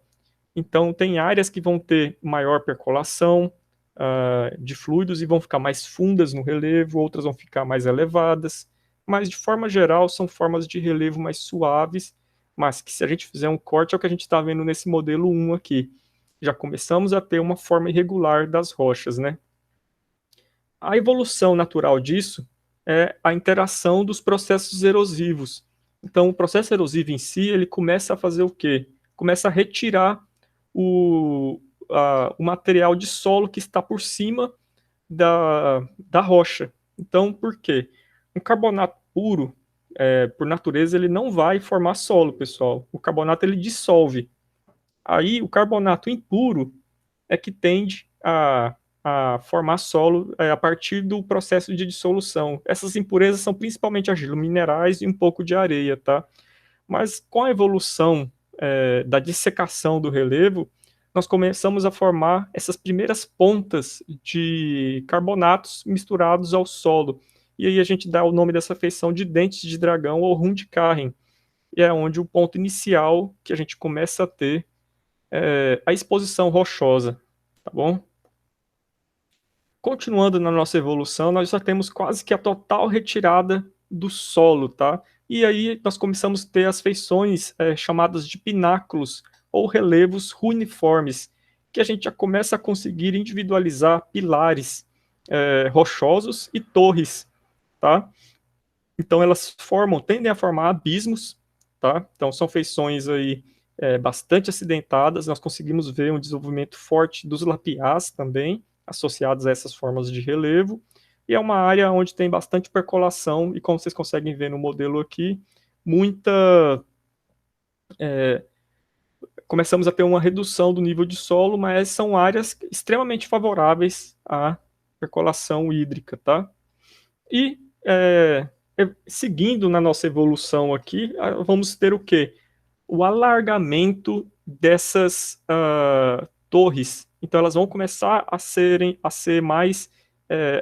Então, tem áreas que vão ter maior percolação de fluidos e vão ficar mais fundas no relevo, outras vão ficar mais elevadas. mas de forma geral são formas de relevo mais suaves, mas que se a gente fizer um corte é o que a gente está vendo nesse modelo 1 aqui. Já começamos a ter uma forma irregular das rochas, né? A evolução natural disso é a interação dos processos erosivos. Então, o processo erosivo em si, ele começa a fazer o quê? Começa a retirar o material de solo que está por cima da rocha. Então, por quê? Um carbonato puro, por natureza, ele não vai formar solo, pessoal. O carbonato, ele dissolve. Aí, o carbonato impuro é que tende a formar solo a partir do processo de dissolução. Essas impurezas são principalmente argila, minerais e um pouco de areia, tá? Mas com a evolução da dissecação do relevo, nós começamos a formar essas primeiras pontas de carbonatos misturados ao solo. E aí a gente dá o nome dessa feição de dentes de dragão ou Rundkarren. E é onde o ponto inicial que a gente começa a ter a exposição rochosa, tá bom? Continuando na nossa evolução, nós já temos quase que a total retirada do solo, tá? E aí nós começamos a ter as feições chamadas de pináculos ou relevos ruiniformes, que a gente já começa a conseguir individualizar pilares rochosos e torres, tá? Então elas tendem a formar abismos, tá? Então são feições aí bastante acidentadas, nós conseguimos ver um desenvolvimento forte dos lapiás também, associados a essas formas de relevo, e é uma área onde tem bastante percolação, e como vocês conseguem ver no modelo aqui, começamos a ter uma redução do nível de solo, mas são áreas extremamente favoráveis à percolação hídrica, tá? E seguindo na nossa evolução aqui, vamos ter o quê? O alargamento dessas torres. Então elas vão começar a ser mais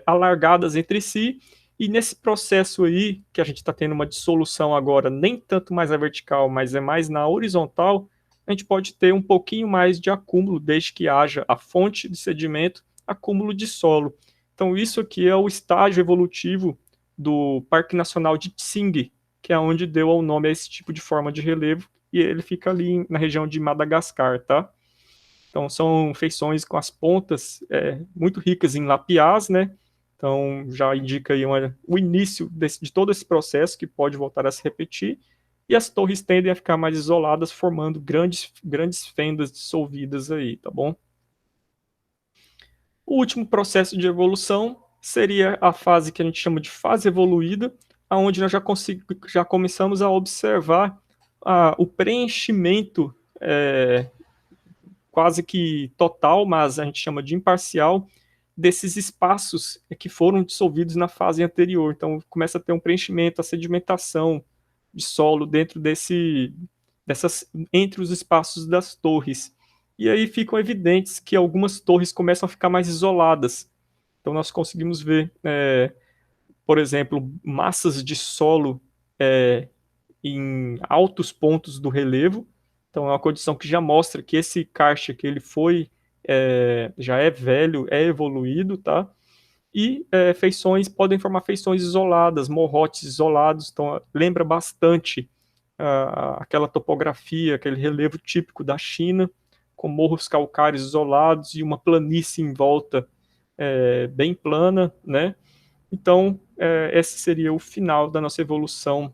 alargadas entre si, e nesse processo aí, que a gente está tendo uma dissolução agora, nem tanto mais na vertical, mas é mais na horizontal, a gente pode ter um pouquinho mais de acúmulo, desde que haja a fonte de sedimento, acúmulo de solo. Então isso aqui é o estágio evolutivo do Parque Nacional de Tsing, que é onde deu o nome a esse tipo de forma de relevo, e ele fica ali na região de Madagascar, tá? Então são feições com as pontas muito ricas em lapiás, né? Então já indica aí o início de todo esse processo que pode voltar a se repetir, e as torres tendem a ficar mais isoladas, formando grandes fendas dissolvidas aí, tá bom? O último processo de evolução seria a fase que a gente chama de fase evoluída, onde nós já começamos a observar o preenchimento quase que total, mas a gente chama de imparcial, desses espaços que foram dissolvidos na fase anterior. Então começa a ter um preenchimento, a sedimentação de solo dentro entre os espaços das torres. E aí ficam evidentes que algumas torres começam a ficar mais isoladas. Então nós conseguimos ver, por exemplo, massas de solo em altos pontos do relevo. Então é uma condição que já mostra que esse karst que ele já é velho, é evoluído, tá? E podem formar feições isoladas, morrotes isolados. Então lembra bastante aquela topografia, aquele relevo típico da China, com morros calcários isolados e uma planície em volta bem plana, né? Então esse seria o final da nossa evolução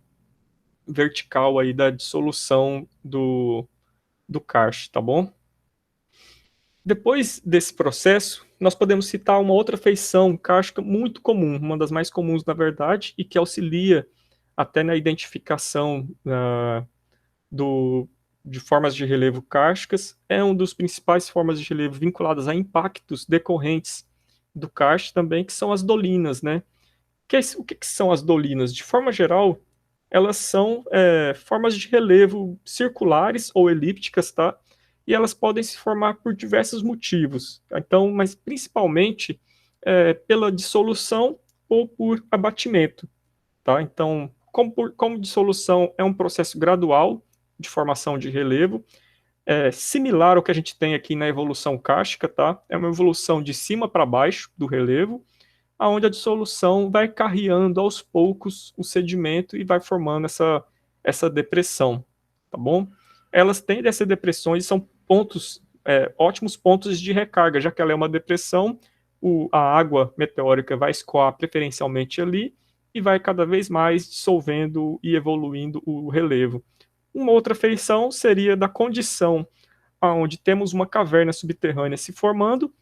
vertical aí da dissolução do karst, tá bom? Depois desse processo, nós podemos citar uma outra feição kárstica muito comum, uma das mais comuns, na verdade, e que auxilia até na identificação de formas de relevo kársticas. É uma das principais formas de relevo vinculadas a impactos decorrentes do karst também, que são as dolinas, né? O que são as dolinas? De forma geral, elas são formas de relevo circulares ou elípticas, tá? E elas podem se formar por diversos motivos. Então, mas principalmente pela dissolução ou por abatimento, tá? Então, como dissolução é um processo gradual de formação de relevo, similar ao que a gente tem aqui na evolução kárstica, tá? É uma evolução de cima para baixo do relevo, onde a dissolução vai carreando aos poucos o sedimento e vai formando essa depressão, tá bom? Elas tendem a ser depressões, são pontos, ótimos pontos de recarga, já que ela é uma depressão, a água meteórica vai escoar preferencialmente ali e vai cada vez mais dissolvendo e evoluindo o relevo. Uma outra feição seria da condição onde temos uma caverna subterrânea se formando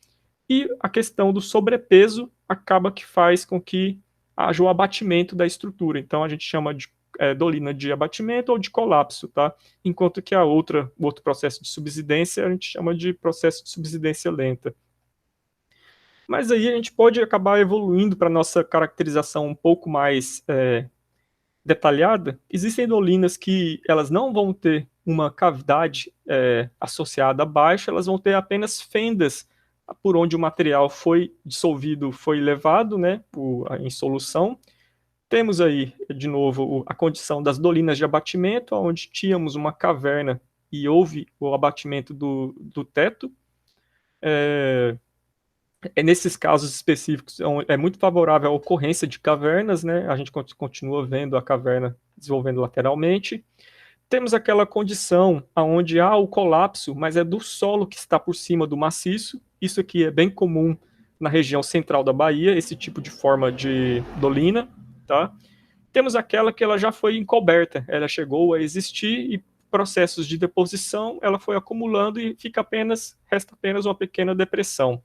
e a questão do sobrepeso acaba que faz com que haja o abatimento da estrutura. Então a gente chama de dolina de abatimento ou de colapso, tá? Enquanto que o outro processo de subsidência a gente chama de processo de subsidência lenta. Mas aí a gente pode acabar evoluindo para a nossa caracterização um pouco mais detalhada. Existem dolinas que elas não vão ter uma cavidade associada abaixo, elas vão ter apenas fendas por onde o material foi dissolvido, foi levado, né, em solução. Temos aí, de novo, a condição das dolinas de abatimento, onde tínhamos uma caverna e houve o abatimento do teto. Nesses casos específicos, é muito favorável a ocorrência de cavernas, né? A gente continua vendo a caverna desenvolvendo lateralmente. Temos aquela condição onde há o colapso, mas é do solo que está por cima do maciço. Isso aqui é bem comum na região central da Bahia, esse tipo de forma de dolina, tá? Temos aquela que ela já foi encoberta, ela chegou a existir e processos de deposição, ela foi acumulando e resta apenas uma pequena depressão.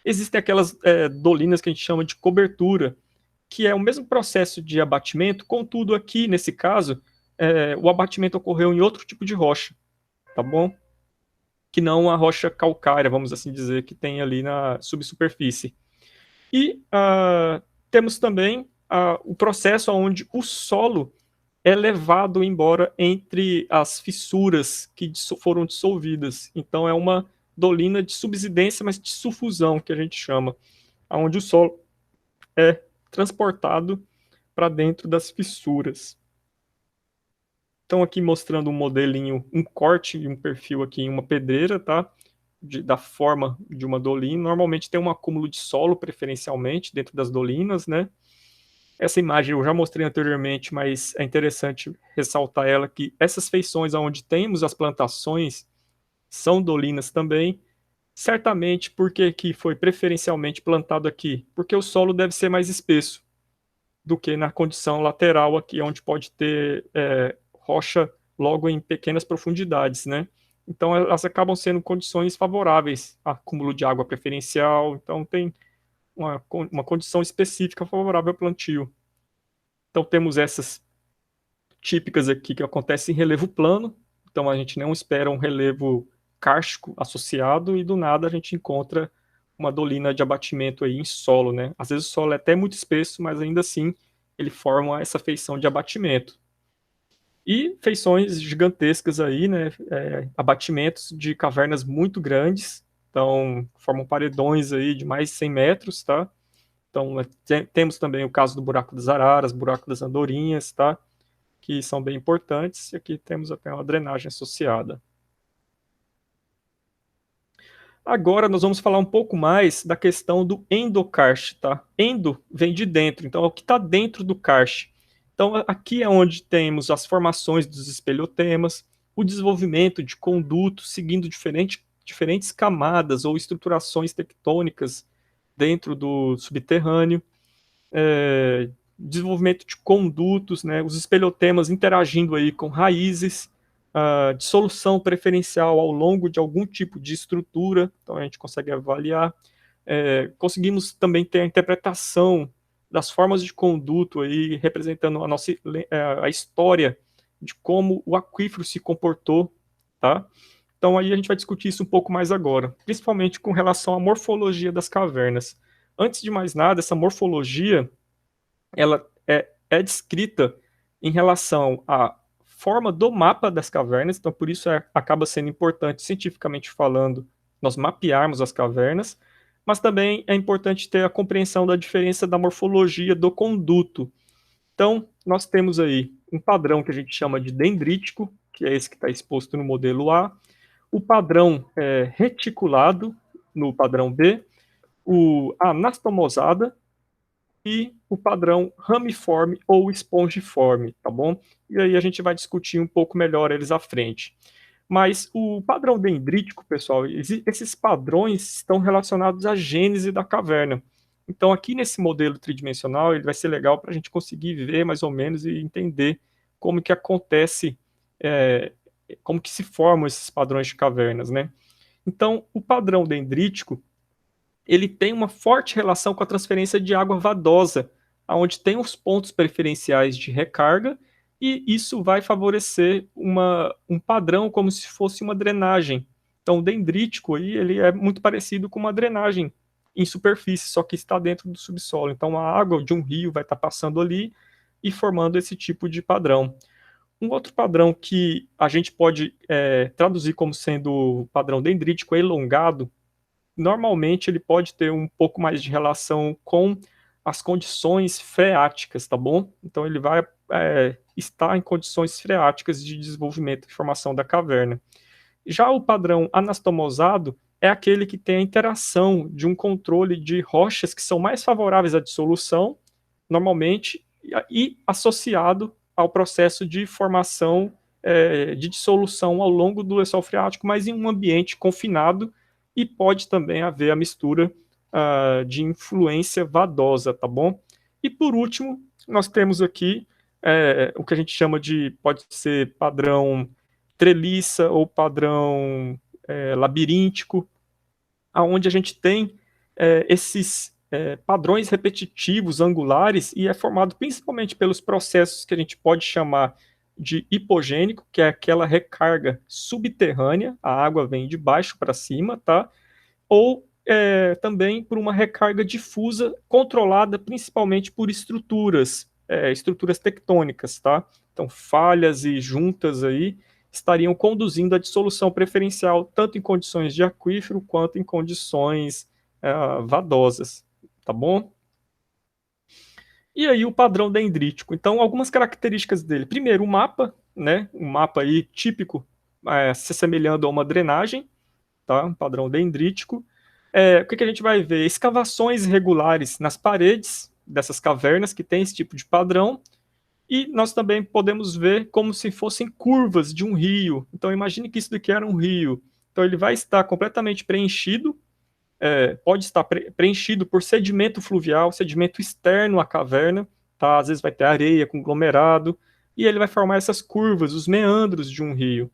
Existem aquelas dolinas que a gente chama de cobertura, que é o mesmo processo de abatimento, contudo aqui, nesse caso, o abatimento ocorreu em outro tipo de rocha, tá bom? Que não a rocha calcária, vamos assim dizer, que tem ali na subsuperfície. E temos também o processo onde o solo é levado embora entre as fissuras que foram dissolvidas. Então é uma dolina de subsidência, mas de sufusão, que a gente chama, onde o solo é transportado para dentro das fissuras. Então aqui mostrando um modelinho, um corte e um perfil aqui em uma pedreira, tá? Da forma de uma dolina. Normalmente tem um acúmulo de solo, preferencialmente, dentro das dolinas, né? Essa imagem eu já mostrei anteriormente, mas é interessante ressaltar ela, que essas feições onde temos as plantações são dolinas também. Certamente porque que foi preferencialmente plantado aqui, porque o solo deve ser mais espesso do que na condição lateral aqui, onde pode ter rocha logo em pequenas profundidades, né? Então elas acabam sendo condições favoráveis a acúmulo de água preferencial, então tem uma condição específica favorável ao plantio. Então temos essas típicas aqui que acontecem em relevo plano, então a gente não espera um relevo kárstico associado e do nada a gente encontra uma dolina de abatimento aí em solo, né? Às vezes o solo é até muito espesso, mas ainda assim ele forma essa feição de abatimento. E feições gigantescas aí, né? Abatimentos de cavernas muito grandes, então formam paredões aí de mais de 100 metros, tá? Então temos também o caso do Buraco das Araras, Buraco das Andorinhas, tá? Que são bem importantes, e aqui temos até uma drenagem associada. Agora nós vamos falar um pouco mais da questão do endokarst, tá? Endo vem de dentro, então é o que está dentro do karst. Então aqui é onde temos as formações dos espelhotemas, o desenvolvimento de condutos seguindo diferentes camadas ou estruturações tectônicas dentro do subterrâneo, desenvolvimento de condutos, né? Os espelhotemas interagindo aí com raízes, dissolução preferencial ao longo de algum tipo de estrutura, então a gente consegue avaliar. Conseguimos também ter a interpretação das formas de conduto aí, representando a história de como o aquífero se comportou, tá? Então aí a gente vai discutir isso um pouco mais agora, principalmente com relação à morfologia das cavernas. Antes de mais nada, essa morfologia, ela é descrita em relação à forma do mapa das cavernas, então por isso acaba sendo importante, cientificamente falando, nós mapearmos as cavernas, mas também é importante ter a compreensão da diferença da morfologia do conduto. Então, nós temos aí um padrão que a gente chama de dendrítico, que é esse que está exposto no modelo A, o padrão reticulado, no padrão B, a anastomosada e o padrão ramiforme ou espongiforme, tá bom? E aí a gente vai discutir um pouco melhor eles à frente. Mas o padrão dendrítico, pessoal, esses padrões estão relacionados à gênese da caverna. Então, aqui nesse modelo tridimensional, ele vai ser legal para a gente conseguir ver mais ou menos e entender como que acontece, é, como que se formam esses padrões de cavernas, né? Então, o padrão dendrítico, ele tem uma forte relação com a transferência de água vadosa, onde tem os pontos preferenciais de recarga, e isso vai favorecer um padrão como se fosse uma drenagem. Então, o dendrítico aí, ele é muito parecido com uma drenagem em superfície, só que está dentro do subsolo. Então, a água de um rio vai estar passando ali e formando esse tipo de padrão. Um outro padrão que a gente pode traduzir como sendo padrão dendrítico elongado, normalmente ele pode ter um pouco mais de relação com as condições freáticas, tá bom? Então ele vai estar em condições freáticas de desenvolvimento e formação da caverna. Já o padrão anastomosado é aquele que tem a interação de um controle de rochas que são mais favoráveis à dissolução, normalmente, e associado ao processo de formação de dissolução ao longo do lençol freático, mas em um ambiente confinado, e pode também haver a mistura de influência vadosa, tá bom? E por último, nós temos aqui o que a gente chama de, pode ser padrão treliça ou padrão labiríntico, aonde a gente tem esses padrões repetitivos, angulares, e é formado principalmente pelos processos que a gente pode chamar de hipogênico, que é aquela recarga subterrânea, a água vem de baixo para cima, tá? Ou também por uma recarga difusa, controlada principalmente por estruturas tectônicas, tá? Então, falhas e juntas aí estariam conduzindo à dissolução preferencial, tanto em condições de aquífero quanto em condições vadosas, tá bom? E aí o padrão dendrítico. Então, algumas características dele. Primeiro, o mapa, né? Um mapa aí típico, se assemelhando a uma drenagem, tá? Um padrão dendrítico. O que a gente vai ver? Escavações irregulares nas paredes dessas cavernas que tem esse tipo de padrão, e nós também podemos ver como se fossem curvas de um rio. Então imagine que isso daqui era um rio. Então ele vai estar completamente preenchido, pode estar preenchido por sedimento fluvial, sedimento externo à caverna, tá? Às vezes vai ter areia, conglomerado, e ele vai formar essas curvas, os meandros de um rio.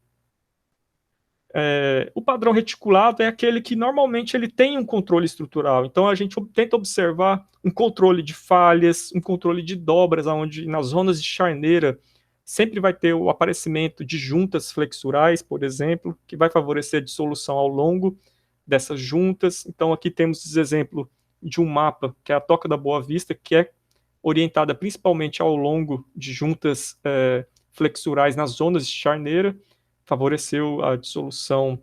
O padrão reticulado é aquele que normalmente ele tem um controle estrutural. Então a gente tenta observar um controle de falhas, um controle de dobras, onde nas zonas de charneira sempre vai ter o aparecimento de juntas flexurais, por exemplo, que vai favorecer a dissolução ao longo dessas juntas. Então aqui temos esse exemplo de um mapa, que é a Toca da Boa Vista, que é orientada principalmente ao longo de juntas flexurais nas zonas de charneira, favoreceu a dissolução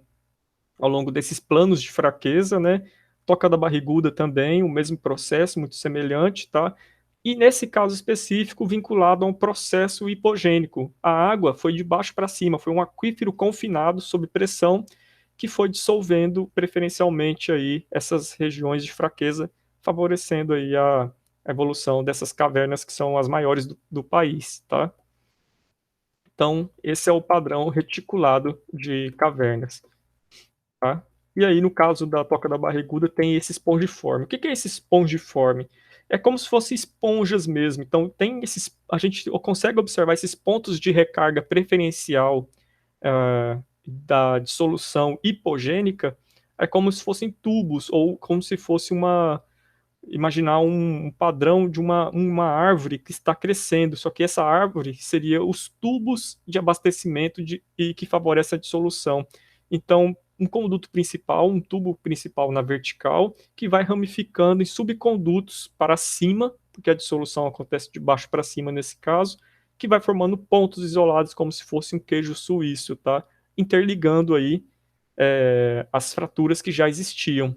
ao longo desses planos de fraqueza, né? Toca da Barriguda também, o mesmo processo, muito semelhante, tá? E nesse caso específico, vinculado a um processo hipogênico. A água foi de baixo para cima, foi um aquífero confinado sob pressão que foi dissolvendo preferencialmente aí essas regiões de fraqueza, favorecendo aí a evolução dessas cavernas que são as maiores do país, tá? Então, esse é o padrão reticulado de cavernas. Tá? E aí, no caso da Toca da Barriguda, tem esse espongiforme. O que é esse espongiforme? É como se fossem esponjas mesmo. Então, tem esses, a gente consegue observar esses pontos de recarga preferencial da dissolução hipogênica, é como se fossem tubos, ou como se fosse imaginar um padrão de uma árvore que está crescendo, só que essa árvore seria os tubos de abastecimento e que favorece a dissolução. Então, um conduto principal, um tubo principal na vertical, que vai ramificando em subcondutos para cima, porque a dissolução acontece de baixo para cima nesse caso, que vai formando pontos isolados como se fosse um queijo suíço, tá? Interligando aí as fraturas que já existiam,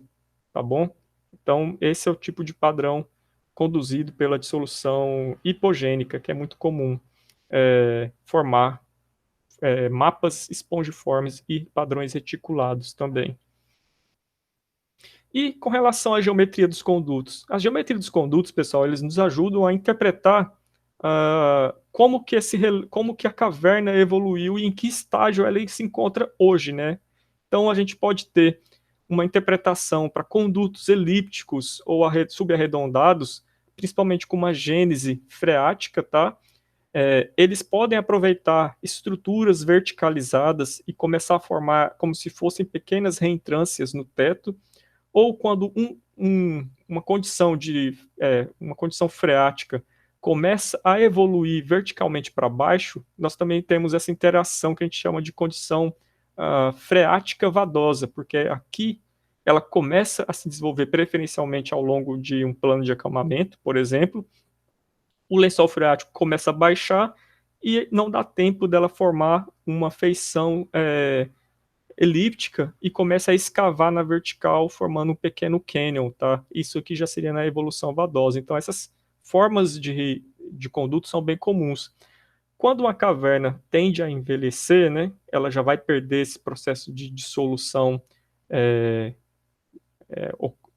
tá bom? Então, esse é o tipo de padrão conduzido pela dissolução hipogênica, que é muito comum formar mapas espongiformes e padrões reticulados também. E com relação à geometria dos condutos, a geometria dos condutos, pessoal, eles nos ajudam a interpretar como que a caverna evoluiu e em que estágio ela se encontra hoje, né? Então a gente pode ter uma interpretação para condutos elípticos ou subarredondados, principalmente com uma gênese freática, tá? Eles podem aproveitar estruturas verticalizadas e começar a formar como se fossem pequenas reentrâncias no teto, ou quando uma condição freática começa a evoluir verticalmente para baixo, nós também temos essa interação que a gente chama de condição freática vadosa, porque aqui ela começa a se desenvolver preferencialmente ao longo de um plano de acalmamento, por exemplo, o lençol freático começa a baixar e não dá tempo dela formar uma feição elíptica e começa a escavar na vertical, formando um pequeno cânion, tá? Isso aqui já seria na evolução vadosa. Então, essas formas de conduto são bem comuns. Quando uma caverna tende a envelhecer, né, ela já vai perder esse processo de dissolução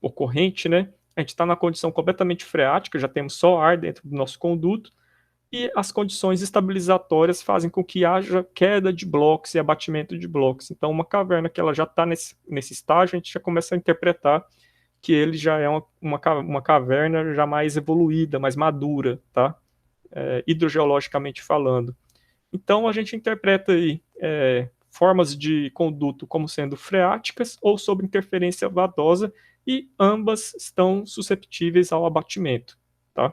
ocorrente, né? A gente está na condição completamente freática, já temos só ar dentro do nosso conduto, e as condições estabilizatórias fazem com que haja queda de blocos e abatimento de blocos. Então, uma caverna que ela já está nesse estágio, a gente já começa a interpretar que ele já é uma caverna já mais evoluída, mais madura, tá? Hidrogeologicamente falando. Então, a gente interpreta aí formas de conduto como sendo freáticas ou sob interferência vadosa, e ambas estão susceptíveis ao abatimento, tá?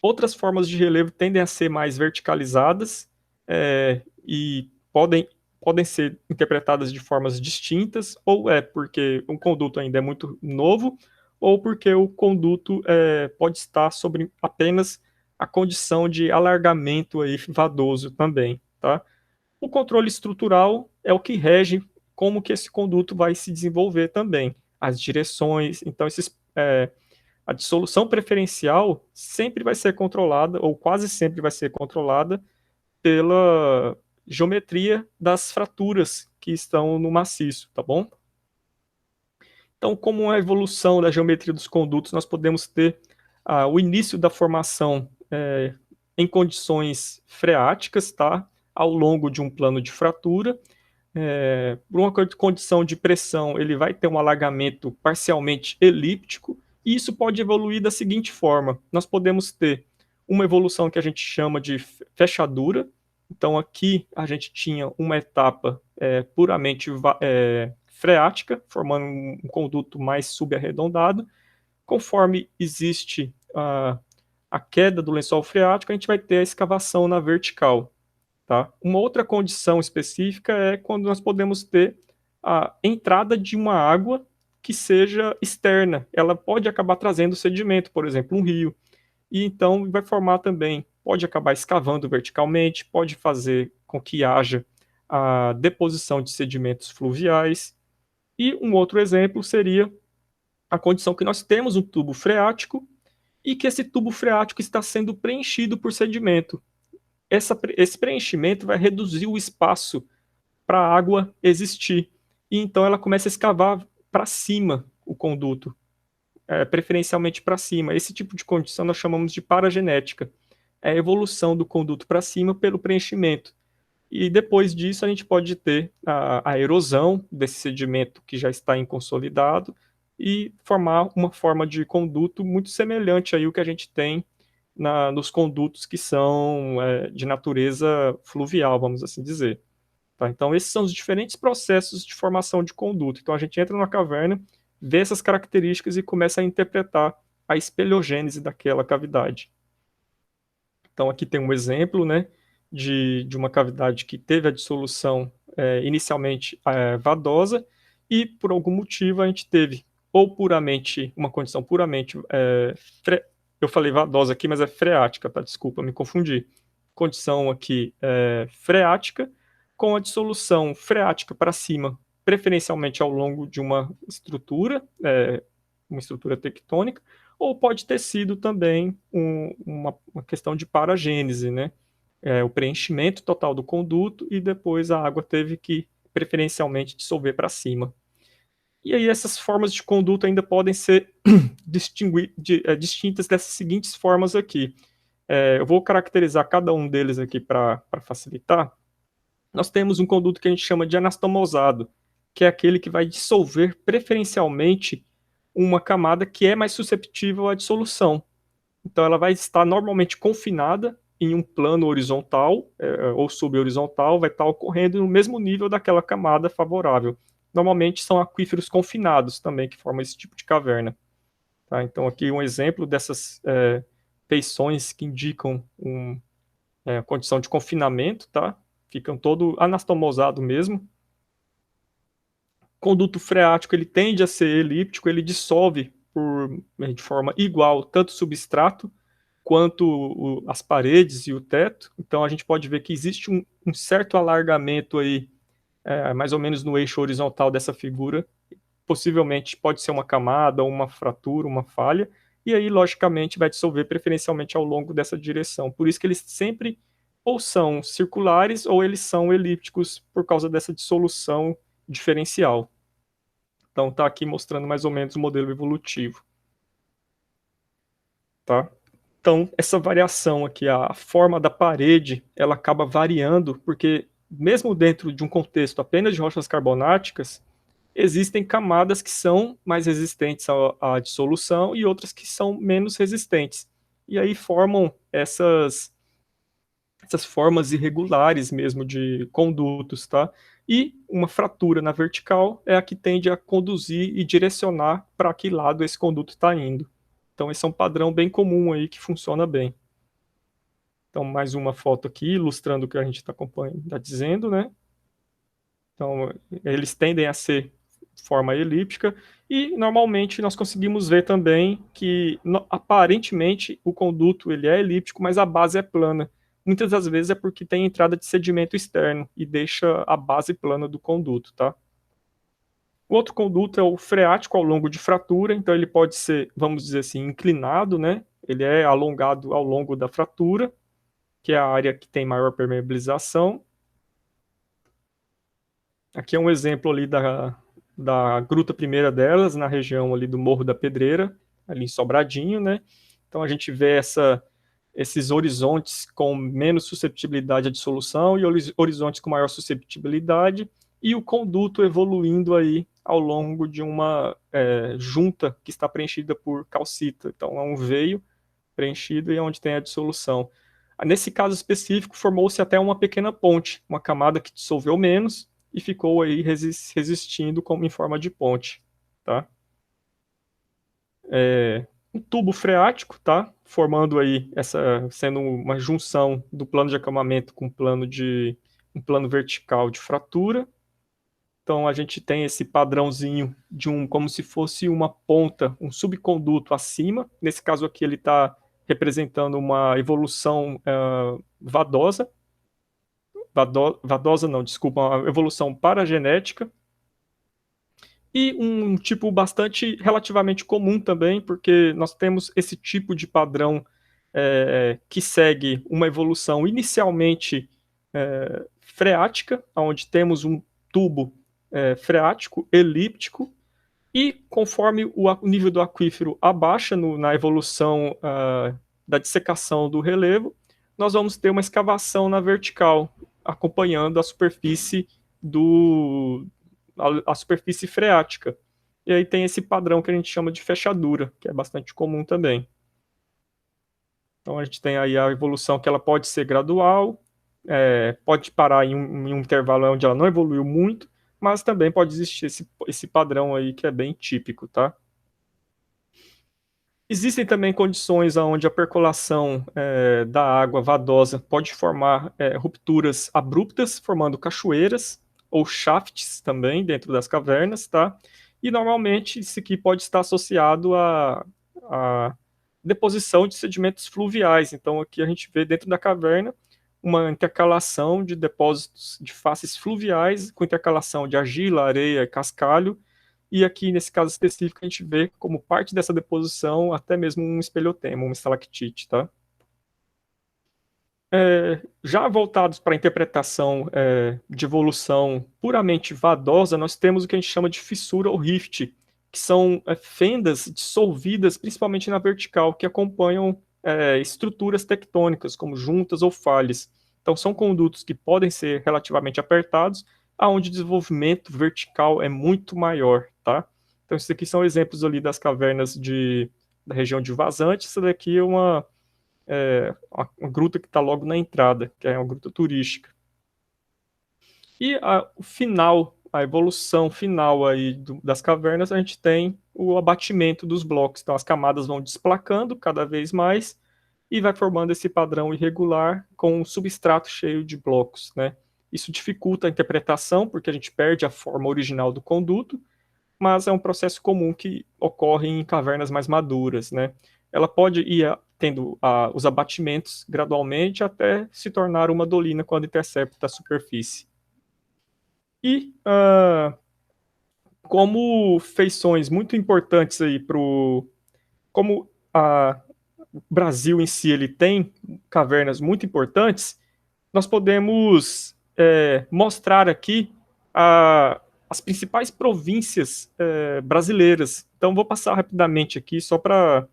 Outras formas de relevo tendem a ser mais verticalizadas e podem ser interpretadas de formas distintas, ou porque um conduto ainda é muito novo, ou porque o conduto pode estar sobre apenas a condição de alargamento aí vadoso também, tá? O controle estrutural é o que rege como que esse conduto vai se desenvolver também, as direções, então a dissolução preferencial sempre vai ser controlada, ou quase sempre vai ser controlada, pela geometria das fraturas que estão no maciço, tá bom? Então, como uma evolução da geometria dos condutos, nós podemos ter o início da formação em condições freáticas, tá? Ao longo de um plano de fratura. Por uma condição de pressão, ele vai ter um alargamento parcialmente elíptico, e isso pode evoluir da seguinte forma: nós podemos ter uma evolução que a gente chama de fechadura. Então, aqui a gente tinha uma etapa puramente freática, formando um conduto mais subarredondado. Conforme existe a queda do lençol freático, a gente vai ter a escavação na vertical. Tá? Uma outra condição específica é quando nós podemos ter a entrada de uma água que seja externa. Ela pode acabar trazendo sedimento, por exemplo, um rio. E então vai formar também, pode acabar escavando verticalmente, pode fazer com que haja a deposição de sedimentos fluviais. E um outro exemplo seria a condição que nós temos um tubo freático e que esse tubo freático está sendo preenchido por sedimento. Esse preenchimento vai reduzir o espaço para a água existir. E então ela começa a escavar para cima o conduto, preferencialmente para cima. Esse tipo de condição nós chamamos de paragenética. É a evolução do conduto para cima pelo preenchimento. E depois disso a gente pode ter a erosão desse sedimento que já está inconsolidado e formar uma forma de conduto muito semelhante aí ao que a gente tem nos condutos que são de natureza fluvial, vamos assim dizer. Tá? Então, esses são os diferentes processos de formação de conduto. Então, a gente entra numa caverna, vê essas características e começa a interpretar a espeleogênese daquela cavidade. Então, aqui tem um exemplo, né, de uma cavidade que teve a dissolução inicialmente vadosa, e por algum motivo a gente teve ou puramente uma condição puramente eu falei vadosa aqui, mas é freática, tá? Desculpa, me confundi. Condição aqui freática, com a dissolução freática para cima, preferencialmente ao longo de uma estrutura tectônica, ou pode ter sido também uma questão de paragênese, né? O preenchimento total do conduto e depois a água teve que preferencialmente dissolver para cima. E aí essas formas de conduta ainda podem ser distintas dessas seguintes formas aqui. Eu vou caracterizar cada um deles aqui para facilitar. Nós temos um conduto que a gente chama de anastomosado, que é aquele que vai dissolver preferencialmente uma camada que é mais susceptível à dissolução. Então ela vai estar normalmente confinada em um plano horizontal ou subhorizontal, vai estar ocorrendo no mesmo nível daquela camada favorável. Normalmente são aquíferos confinados também que formam esse tipo de caverna. Tá? Então aqui um exemplo dessas feições que indicam condição de confinamento, tá? Ficam todo anastomosado mesmo. Conduto freático ele tende a ser elíptico, ele dissolve de forma igual tanto o substrato quanto as paredes e o teto. Então a gente pode ver que existe um certo alargamento aí, mais ou menos no eixo horizontal dessa figura. Possivelmente pode ser uma camada, uma fratura, uma falha, e aí, logicamente, vai dissolver preferencialmente ao longo dessa direção. Por isso que eles sempre ou são circulares ou eles são elípticos por causa dessa dissolução diferencial. Então está aqui mostrando mais ou menos o modelo evolutivo. Tá? Então, essa variação aqui, a forma da parede, ela acaba variando, porque mesmo dentro de um contexto apenas de rochas carbonáticas, existem camadas que são mais resistentes à dissolução e outras que são menos resistentes. E aí formam essas formas irregulares mesmo de condutos, tá? E uma fratura na vertical é a que tende a conduzir e direcionar para que lado esse conduto está indo. Então esse é um padrão bem comum aí que funciona bem. Então mais uma foto aqui ilustrando o que a gente está dizendo, né? Então eles tendem a ser forma elíptica e normalmente nós conseguimos ver também que aparentemente o conduto ele é elíptico, mas a base é plana. Muitas das vezes é porque tem entrada de sedimento externo e deixa a base plana do conduto, tá? O outro conduto é o freático ao longo de fratura, então ele pode ser, vamos dizer assim, inclinado, né? Ele é alongado ao longo da fratura, que é a área que tem maior permeabilização. Aqui é um exemplo ali da gruta primeira delas, na região ali do Morro da Pedreira, ali em Sobradinho, né? Então a gente vê esses horizontes com menos susceptibilidade à dissolução e horizontes com maior susceptibilidade, e o conduto evoluindo aí ao longo de uma junta que está preenchida por calcita. Então é um veio preenchido e é onde tem a dissolução. Nesse caso específico, formou-se até uma pequena ponte, uma camada que dissolveu menos e ficou aí resistindo como em forma de ponte, tá? Um tubo freático, tá? Formando aí sendo uma junção do plano de acamamento com um plano vertical de fratura. Então a gente tem esse padrãozinho de como se fosse uma ponta, um subconduto acima. Nesse caso aqui ele está representando uma evolução vadosa. Vadosa não, desculpa, uma evolução paragenética. E um tipo relativamente comum também, porque nós temos esse tipo de padrão que segue uma evolução inicialmente freática, onde temos um tubo freático, elíptico, e conforme o nível do aquífero abaixa na evolução da dissecação do relevo, nós vamos ter uma escavação na vertical, acompanhando a superfície a superfície freática. E aí tem esse padrão que a gente chama de fechadura, que é bastante comum também. Então a gente tem aí a evolução que ela pode ser gradual, pode parar em um intervalo onde ela não evoluiu muito, mas também pode existir esse padrão aí que é bem típico, tá? Existem também condições onde a percolação da água vadosa pode formar rupturas abruptas, formando cachoeiras ou shafts também dentro das cavernas, tá? E normalmente isso aqui pode estar associado à deposição de sedimentos fluviais. Então aqui a gente vê dentro da caverna uma intercalação de depósitos de faces fluviais com intercalação de argila, areia e cascalho. E aqui, nesse caso específico, a gente vê como parte dessa deposição até mesmo um espelhotema, uma estalactite, tá? Já voltados para a interpretação de evolução puramente vadosa, nós temos o que a gente chama de fissura ou rift, que são fendas dissolvidas, principalmente na vertical, que acompanham estruturas tectônicas, como juntas ou falhas. Então, são condutos que podem ser relativamente apertados, aonde o desenvolvimento vertical é muito maior, tá? Então, esses aqui são exemplos ali das cavernas da região de vazante. Essa daqui é uma gruta que está logo na entrada, que é uma gruta turística. E o final, a evolução final aí das cavernas, a gente tem o abatimento dos blocos. Então as camadas vão desplacando cada vez mais e vai formando esse padrão irregular com um substrato cheio de blocos, né? Isso dificulta a interpretação, porque a gente perde a forma original do conduto, mas é um processo comum que ocorre em cavernas mais maduras, né? Ela pode ir tendo os abatimentos gradualmente até se tornar uma dolina quando intercepta a superfície. E como feições muito importantes aí como o Brasil em si ele tem cavernas muito importantes, nós podemos mostrar aqui as principais províncias brasileiras. Então, vou passar rapidamente aqui, só para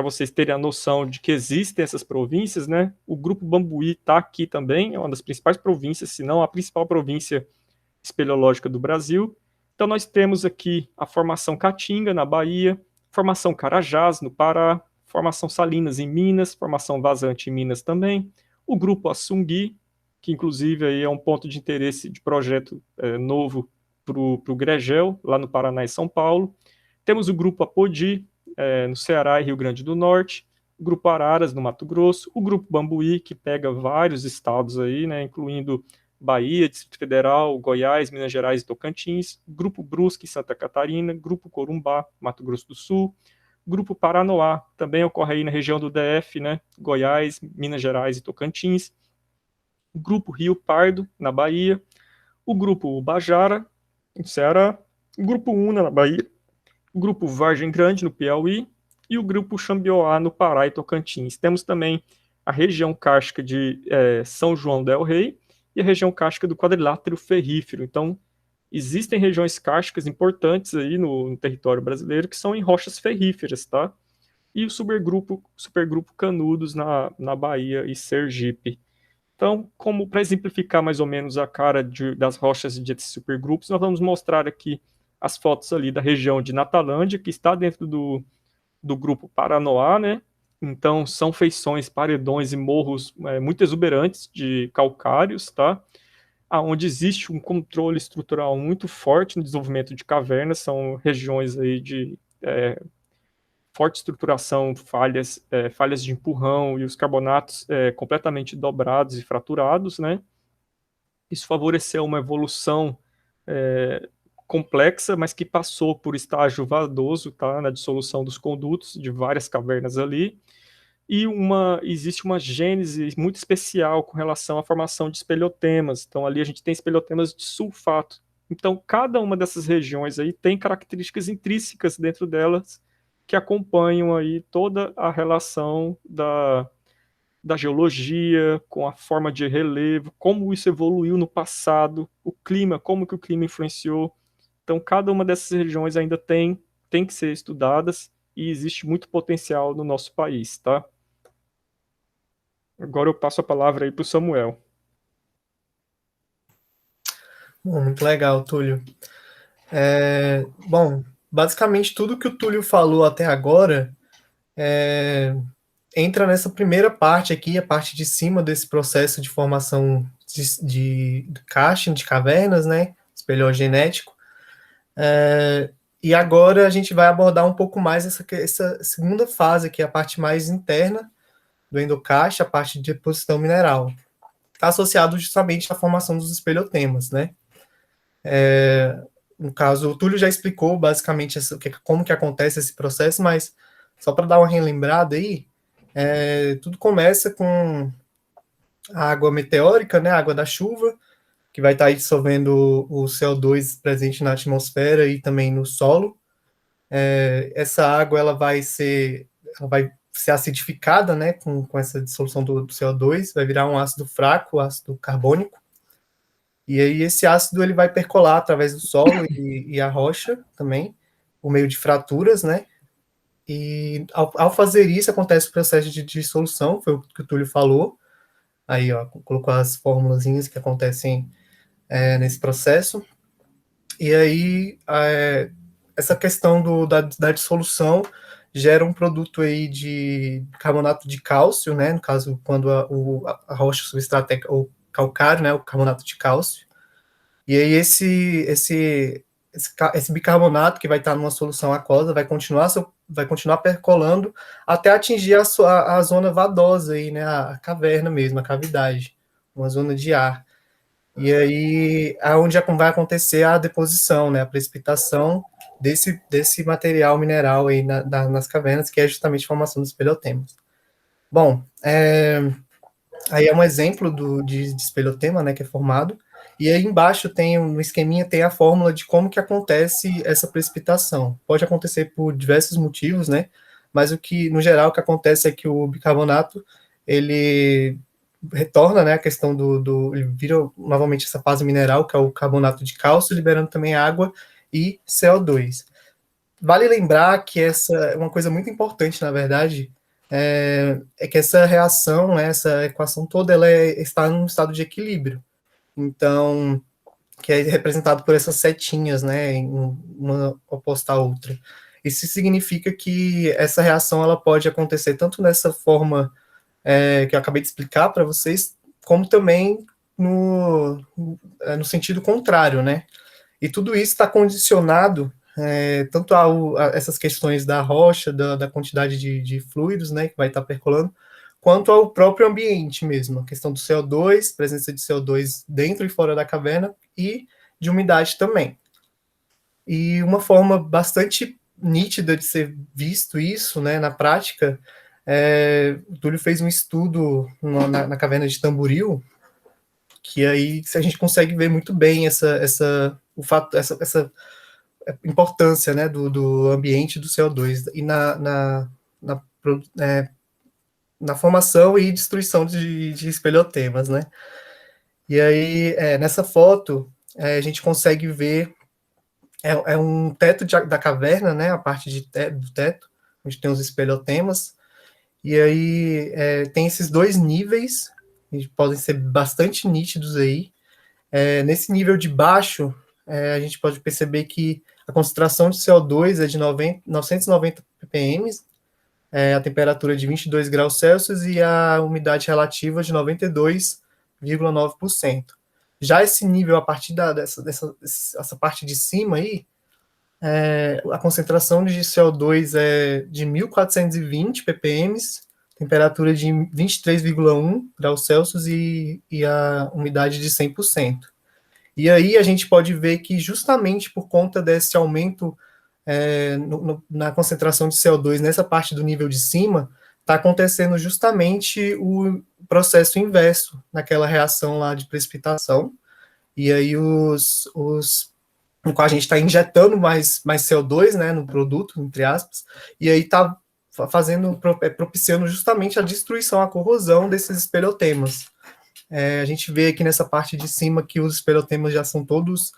vocês terem a noção de que existem essas províncias, né? O Grupo Bambuí está aqui também, é uma das principais províncias, se não a principal província espeleológica do Brasil. Então, nós temos aqui a Formação Caatinga, na Bahia, Formação Carajás, no Pará, Formação Salinas, em Minas, Formação Vazante, em Minas também, o Grupo Assungui, que inclusive aí é um ponto de interesse de projeto novo para o Gregel, lá no Paraná e São Paulo. Temos o Grupo Apodi, no Ceará e Rio Grande do Norte, o Grupo Araras, no Mato Grosso, o Grupo Bambuí, que pega vários estados aí, né, incluindo Bahia, Distrito Federal, Goiás, Minas Gerais e Tocantins, Grupo Brusque, Santa Catarina, Grupo Corumbá, Mato Grosso do Sul, Grupo Paranoá, também ocorre aí na região do DF, né, Goiás, Minas Gerais e Tocantins, o Grupo Rio Pardo, na Bahia, o Grupo Ubajara, no Ceará, o Grupo Una, na Bahia, o Grupo Vargem Grande, no Piauí, e o Grupo Xambioá, no Pará e Tocantins. Temos também a região cárstica de São João del Rei e a região cárstica do Quadrilátero Ferrífero. Então, existem regiões cársticas importantes aí no território brasileiro que são em rochas ferríferas, tá? E o supergrupo Canudos na Bahia e Sergipe. Então, como para exemplificar mais ou menos a cara das rochas desses supergrupos, nós vamos mostrar aqui as fotos ali da região de Natalândia, que está dentro do grupo Paranoá, né? Então, são feições, paredões e morros muito exuberantes de calcários, tá? Onde existe um controle estrutural muito forte no desenvolvimento de cavernas, são regiões aí de forte estruturação, falhas de empurrão e os carbonatos completamente dobrados e fraturados, né? Isso favoreceu uma evolução complexa, mas que passou por estágio vadoso, tá? Na dissolução dos condutos de várias cavernas ali. E existe uma gênese muito especial com relação à formação de espeleotemas. Então, ali a gente tem espeleotemas de sulfato. Então, cada uma dessas regiões aí tem características intrínsecas dentro delas que acompanham aí toda a relação da geologia, com a forma de relevo, como isso evoluiu no passado, o clima, como que o clima influenciou. Então, cada uma dessas regiões ainda tem que ser estudadas e existe muito potencial no nosso país, tá? Agora eu passo a palavra aí para o Samuel. Bom, muito legal, Túlio. Bom, basicamente tudo que o Túlio falou até agora entra nessa primeira parte aqui, a parte de cima desse processo de formação de casting de cavernas, né? Espeleogenético. E agora a gente vai abordar um pouco mais essa segunda fase, que é a parte mais interna do endocaste, a parte de deposição mineral. Está associado justamente à formação dos espeleotemas, né? No caso, o Túlio já explicou basicamente como que acontece esse processo, mas só para dar uma relembrada aí, tudo começa com a água meteórica, né, a água da chuva, que vai estar dissolvendo o CO2 presente na atmosfera e também no solo. Essa água ela vai ser acidificada, né, com essa dissolução do CO2, vai virar um ácido fraco, ácido carbônico, e aí esse ácido ele vai percolar através do solo e a rocha também, por meio de fraturas, né, e ao fazer isso acontece o processo de dissolução, foi o que o Túlio falou, aí ó, colocou as formulazinhas que acontecem nesse processo, e aí essa questão da dissolução gera um produto aí de carbonato de cálcio, né, no caso, quando a rocha substrata é o calcário, né, o carbonato de cálcio, e aí esse bicarbonato que vai estar numa solução aquosa vai continuar percolando até atingir a zona vadosa aí, né, a caverna mesmo, a cavidade, uma zona de ar. E aí é onde vai acontecer a deposição, né, a precipitação desse material mineral aí nas cavernas, que é justamente a formação dos espeleotemas. Bom, aí é um exemplo de espeleotema, né, que é formado, e aí embaixo no esqueminha tem a fórmula de como que acontece essa precipitação. Pode acontecer por diversos motivos, né, mas no geral, o que acontece é que o bicarbonato, ele retorna, né, a questão ele vira novamente essa fase mineral, que é o carbonato de cálcio, liberando também água e CO2. Vale lembrar que essa é uma coisa muito importante, na verdade, é que essa reação, né, essa equação toda, ela está num estado de equilíbrio. Então, que é representado por essas setinhas, né, uma oposta à outra. Isso significa que essa reação ela pode acontecer tanto nessa forma que eu acabei de explicar para vocês, como também no sentido contrário, né? E tudo isso está condicionado tanto a essas questões da rocha, da quantidade de fluidos, né, que vai estar percolando, quanto ao próprio ambiente mesmo, a questão do CO2, presença de CO2 dentro e fora da caverna, e de umidade também. E uma forma bastante nítida de ser visto isso, né, na prática, o Túlio fez um estudo na caverna de Tamboril, que aí a gente consegue ver muito bem essa importância, né, do ambiente do CO2 e na formação e destruição de espeleotemas, né? E aí, nessa foto, a gente consegue ver um teto da caverna, né, a parte do teto, onde tem os espeleotemas, e aí tem esses dois níveis, que podem ser bastante nítidos aí. Nesse nível de baixo, a gente pode perceber que a concentração de CO2 é de 990 ppm, a temperatura de 22 graus Celsius e a umidade relativa de 92,9%. Já esse nível, a partir dessa parte de cima aí, a concentração de CO2 é de 1.420 ppm, temperatura de 23,1 graus Celsius e a umidade de 100%. E aí a gente pode ver que justamente por conta desse aumento na concentração de CO2 nessa parte do nível de cima, está acontecendo justamente o processo inverso naquela reação lá de precipitação. E aí no qual a gente está injetando mais CO2, né, no produto, entre aspas, e aí está propiciando justamente a destruição, a corrosão desses espeleotemas. A gente vê aqui nessa parte de cima que os espeleotemas já são todos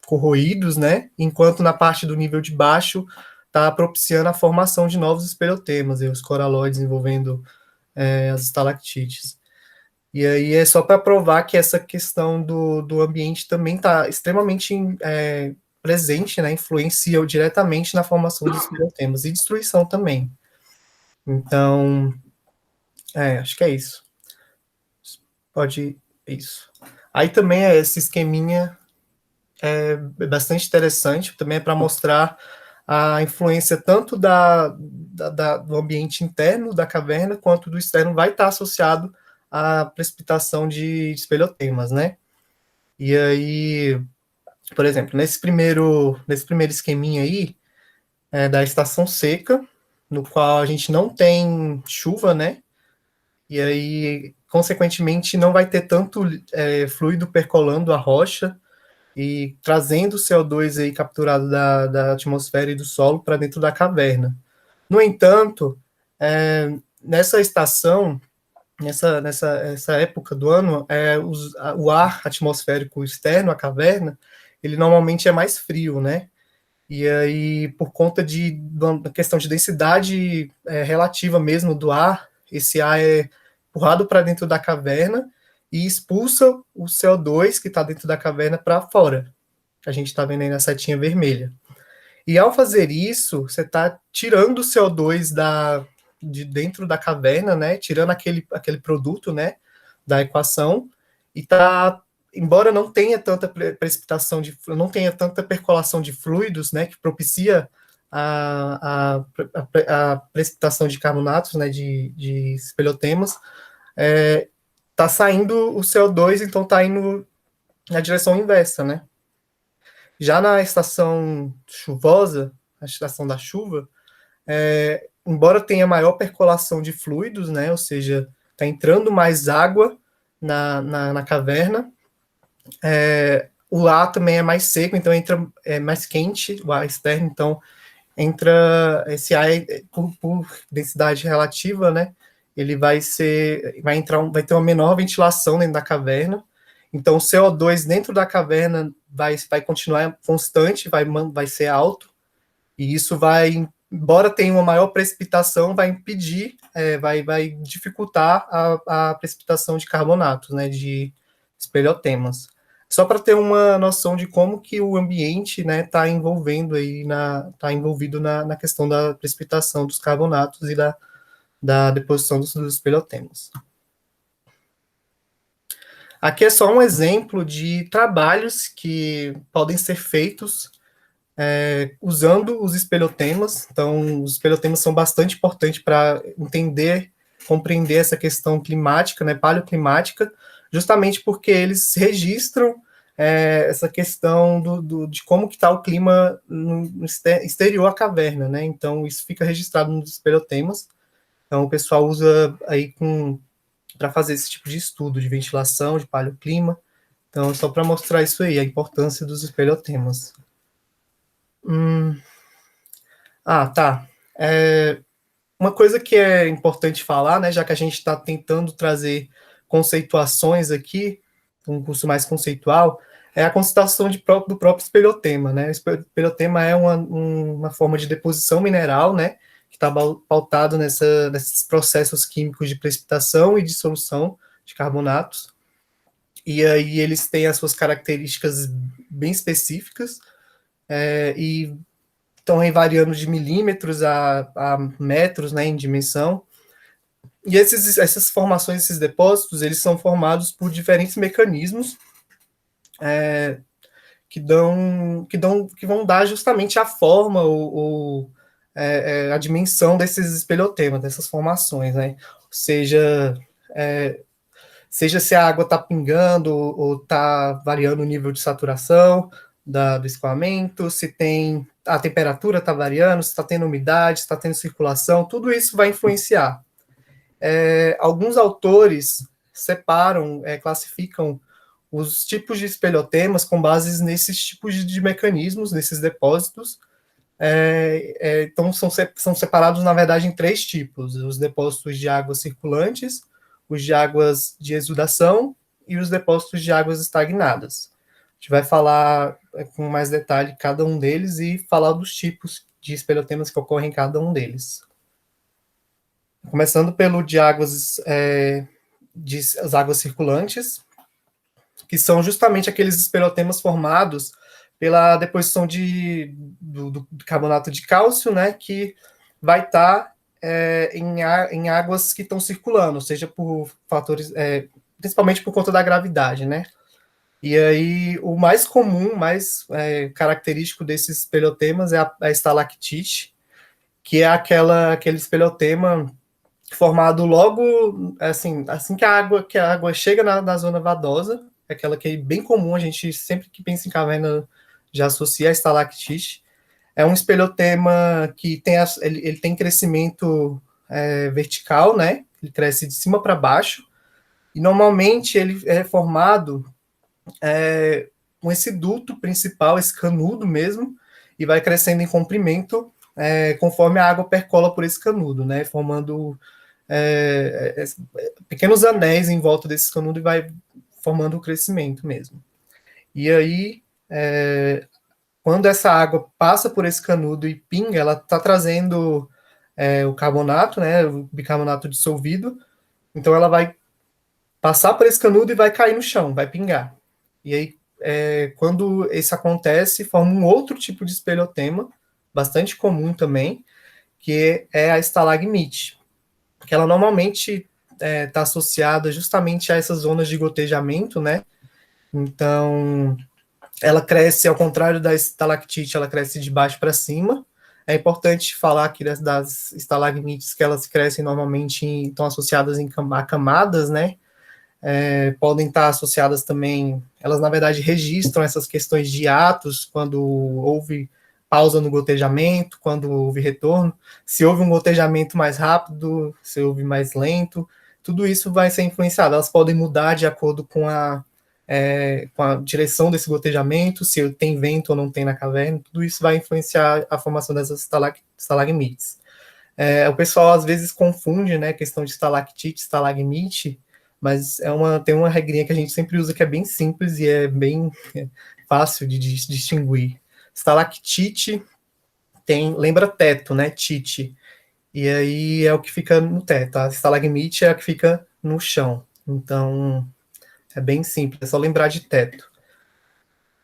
corroídos, né, enquanto na parte do nível de baixo está propiciando a formação de novos espeleotemas, os coralóides envolvendo as estalactites. E aí é só para provar que essa questão do ambiente também está extremamente presente, né, influencia diretamente na formação dos espeleotemas e destruição também. Então, acho que é isso. Pode isso. Aí também esse esqueminha é bastante interessante, também é para mostrar a influência tanto do ambiente interno da caverna, quanto do externo vai estar associado à precipitação de espeleotemas, né? E aí, por exemplo, nesse primeiro esqueminha aí, da estação seca, no qual a gente não tem chuva, né? E aí, consequentemente, não vai ter tanto fluido percolando a rocha e trazendo o CO2 aí capturado da atmosfera e do solo para dentro da caverna. No entanto, Nessa estação, essa época do ano, o ar atmosférico externo à caverna, ele normalmente é mais frio, né? E aí, por conta da questão de densidade relativa mesmo do ar, esse ar é empurrado para dentro da caverna e expulsa o CO2 que está dentro da caverna para fora. A gente está vendo aí na setinha vermelha. E ao fazer isso, você está tirando o CO2 de dentro da caverna, né? Tirando aquele produto, né? Da equação, e tá, embora não tenha tanta precipitação não tenha tanta percolação de fluidos, né? Que propicia a precipitação de carbonatos, né? De espelhotemas, tá saindo o CO2, então tá indo na direção inversa, né? Já na estação chuvosa, a estação da chuva, embora tenha maior percolação de fluidos, né, ou seja, está entrando mais água na caverna, o ar também é mais seco, então entra mais quente, o ar externo, então entra esse ar por densidade relativa, né, ele vai ter uma menor ventilação dentro da caverna, então o CO2 dentro da caverna vai continuar constante, vai ser alto, e isso vai, embora tenha uma maior precipitação, vai impedir, vai dificultar a precipitação de carbonatos, né, de espelhotemas. Só para ter uma noção de como que o ambiente, né, está envolvido na questão da precipitação dos carbonatos e da deposição dos espelhotemas. Aqui é só um exemplo de trabalhos que podem ser feitos usando os espelhotemas. Então, os espelhotemas são bastante importantes para compreender essa questão climática, né, paleoclimática, justamente porque eles registram essa questão de como que está o clima no exterior à caverna, né? Então, isso fica registrado nos espelhotemas. Então, o pessoal usa aí para fazer esse tipo de estudo de ventilação, de paleoclima. Então, só para mostrar isso aí, a importância dos espelhotemas. Tá. Uma coisa que é importante falar, né, já que a gente está tentando trazer conceituações aqui, um curso mais conceitual, é a constatação do próprio espelhotema, né? O espelhotema é uma forma de deposição mineral, né, que está pautado nesses processos químicos de precipitação e dissolução de carbonatos. E aí eles têm as suas características bem específicas, e estão variando de milímetros a metros, né, em dimensão. E essas formações, esses depósitos, eles são formados por diferentes mecanismos que vão dar justamente a forma ou a dimensão desses espelhotemas, dessas formações, né? Seja se a água está pingando ou está variando o nível de saturação do escoamento, se a temperatura está variando, se está tendo umidade, se está tendo circulação, tudo isso vai influenciar. Alguns autores classificam os tipos de espelhotemas com base nesses tipos de mecanismos, nesses depósitos. Então, são separados, na verdade, em 3 tipos: os depósitos de águas circulantes, os de águas de exudação e os depósitos de águas estagnadas. A gente vai falar com mais detalhe cada um deles e falar dos tipos de espelhotemas que ocorrem em cada um deles. Começando pelo de as águas circulantes, que são justamente aqueles espelhotemas formados pela deposição do carbonato de cálcio, né, que vai estar em águas que estão circulando, seja por fatores, principalmente por conta da gravidade, né? E aí, o mais comum, mais característico desses espelhotemas é a estalactite, que é aquele espelhotema formado logo, assim que a água chega na zona vadosa, aquela que é bem comum, a gente sempre que pensa em caverna já associa a estalactite. É um espelhotema que ele tem crescimento vertical, né? Ele cresce de cima para baixo, e normalmente ele é formado com esse duto principal, esse canudo mesmo, e vai crescendo em comprimento conforme a água percola por esse canudo, né, formando pequenos anéis em volta desse canudo e vai formando o crescimento mesmo. E aí, quando essa água passa por esse canudo e pinga, ela está trazendo o carbonato, né, o bicarbonato dissolvido, então ela vai passar por esse canudo e vai cair no chão, vai pingar. E aí, quando isso acontece, forma um outro tipo de espeleotema, bastante comum também, que é a estalagmite, que ela normalmente está associada justamente a essas zonas de gotejamento, né? Então, ela cresce, ao contrário da estalactite, ela cresce de baixo para cima. É importante falar aqui das estalagmites que elas crescem normalmente, estão associadas a camadas, né? Podem estar associadas também, elas na verdade registram essas questões de atos, quando houve pausa no gotejamento, quando houve retorno, se houve um gotejamento mais rápido, se houve mais lento, tudo isso vai ser influenciado, elas podem mudar de acordo com a direção desse gotejamento, se tem vento ou não tem na caverna, tudo isso vai influenciar a formação dessas estalagmites. O pessoal às vezes confunde, né, a questão de estalactite, estalagmite, mas tem uma regrinha que a gente sempre usa que é bem simples e é bem fácil de distinguir. Estalactite lembra teto, né, tite, e aí é o que fica no teto, a estalagmite é a que fica no chão, então é bem simples, é só lembrar de teto.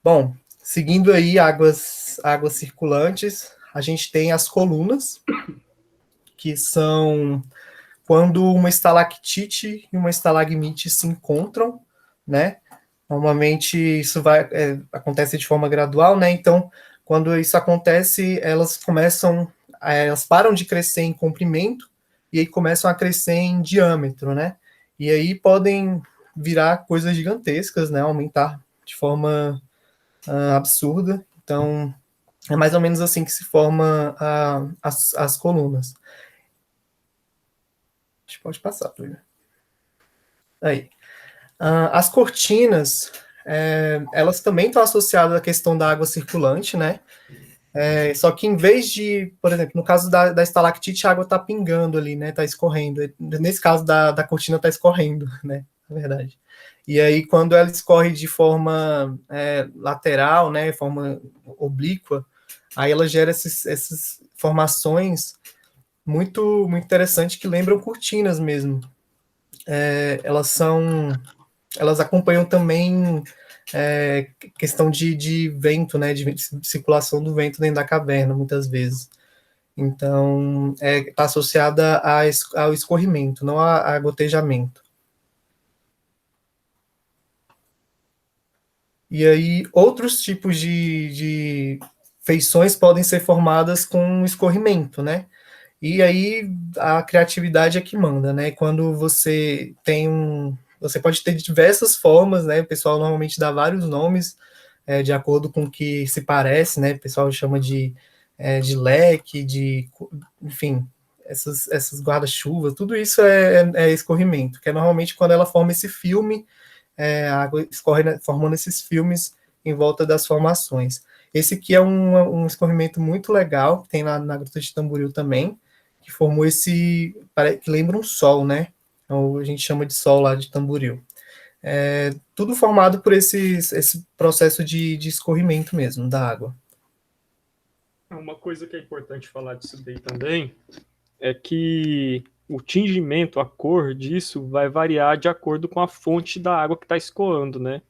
Bom, seguindo aí águas circulantes, a gente tem as colunas, que são quando uma estalactite e uma estalagmite se encontram, né? Normalmente isso acontece de forma gradual, né? Então, quando isso acontece, elas param de crescer em comprimento e aí começam a crescer em diâmetro, né? E aí podem virar coisas gigantescas, né? Aumentar de forma absurda. Então, é mais ou menos assim que se forma as colunas. A gente pode passar, Túlio. Aí. As cortinas, elas também estão associadas à questão da água circulante, né? Só que em vez de, por exemplo, no caso da estalactite, a água está pingando ali, né? Está escorrendo. Nesse caso da cortina está escorrendo, né? Na verdade. E aí, quando ela escorre de forma lateral, né? Forma oblíqua, aí ela gera essas formações muito, muito interessantes que lembram cortinas mesmo. Elas acompanham também questão de vento, né, de circulação do vento dentro da caverna, muitas vezes. Então, está associada ao escorrimento, não a gotejamento. E aí, outros tipos de feições podem ser formadas com escorrimento, né? E aí, a criatividade é que manda, né? Quando você você pode ter diversas formas, né? O pessoal normalmente dá vários nomes de acordo com o que se parece, né? O pessoal chama de leque, enfim, essas guarda-chuvas, tudo isso é escorrimento, que é normalmente quando ela forma esse filme, a água escorre, né, formando esses filmes em volta das formações. Esse aqui é um escorrimento muito legal, que tem lá na Gruta de Tamboril também, que formou que lembra um sol, né? Então, a gente chama de sol lá de Tamboril. Tudo formado por esse processo de escorrimento mesmo da água. Uma coisa que é importante falar disso daí também é que o tingimento, a cor disso vai variar de acordo com a fonte da água que está escoando, né?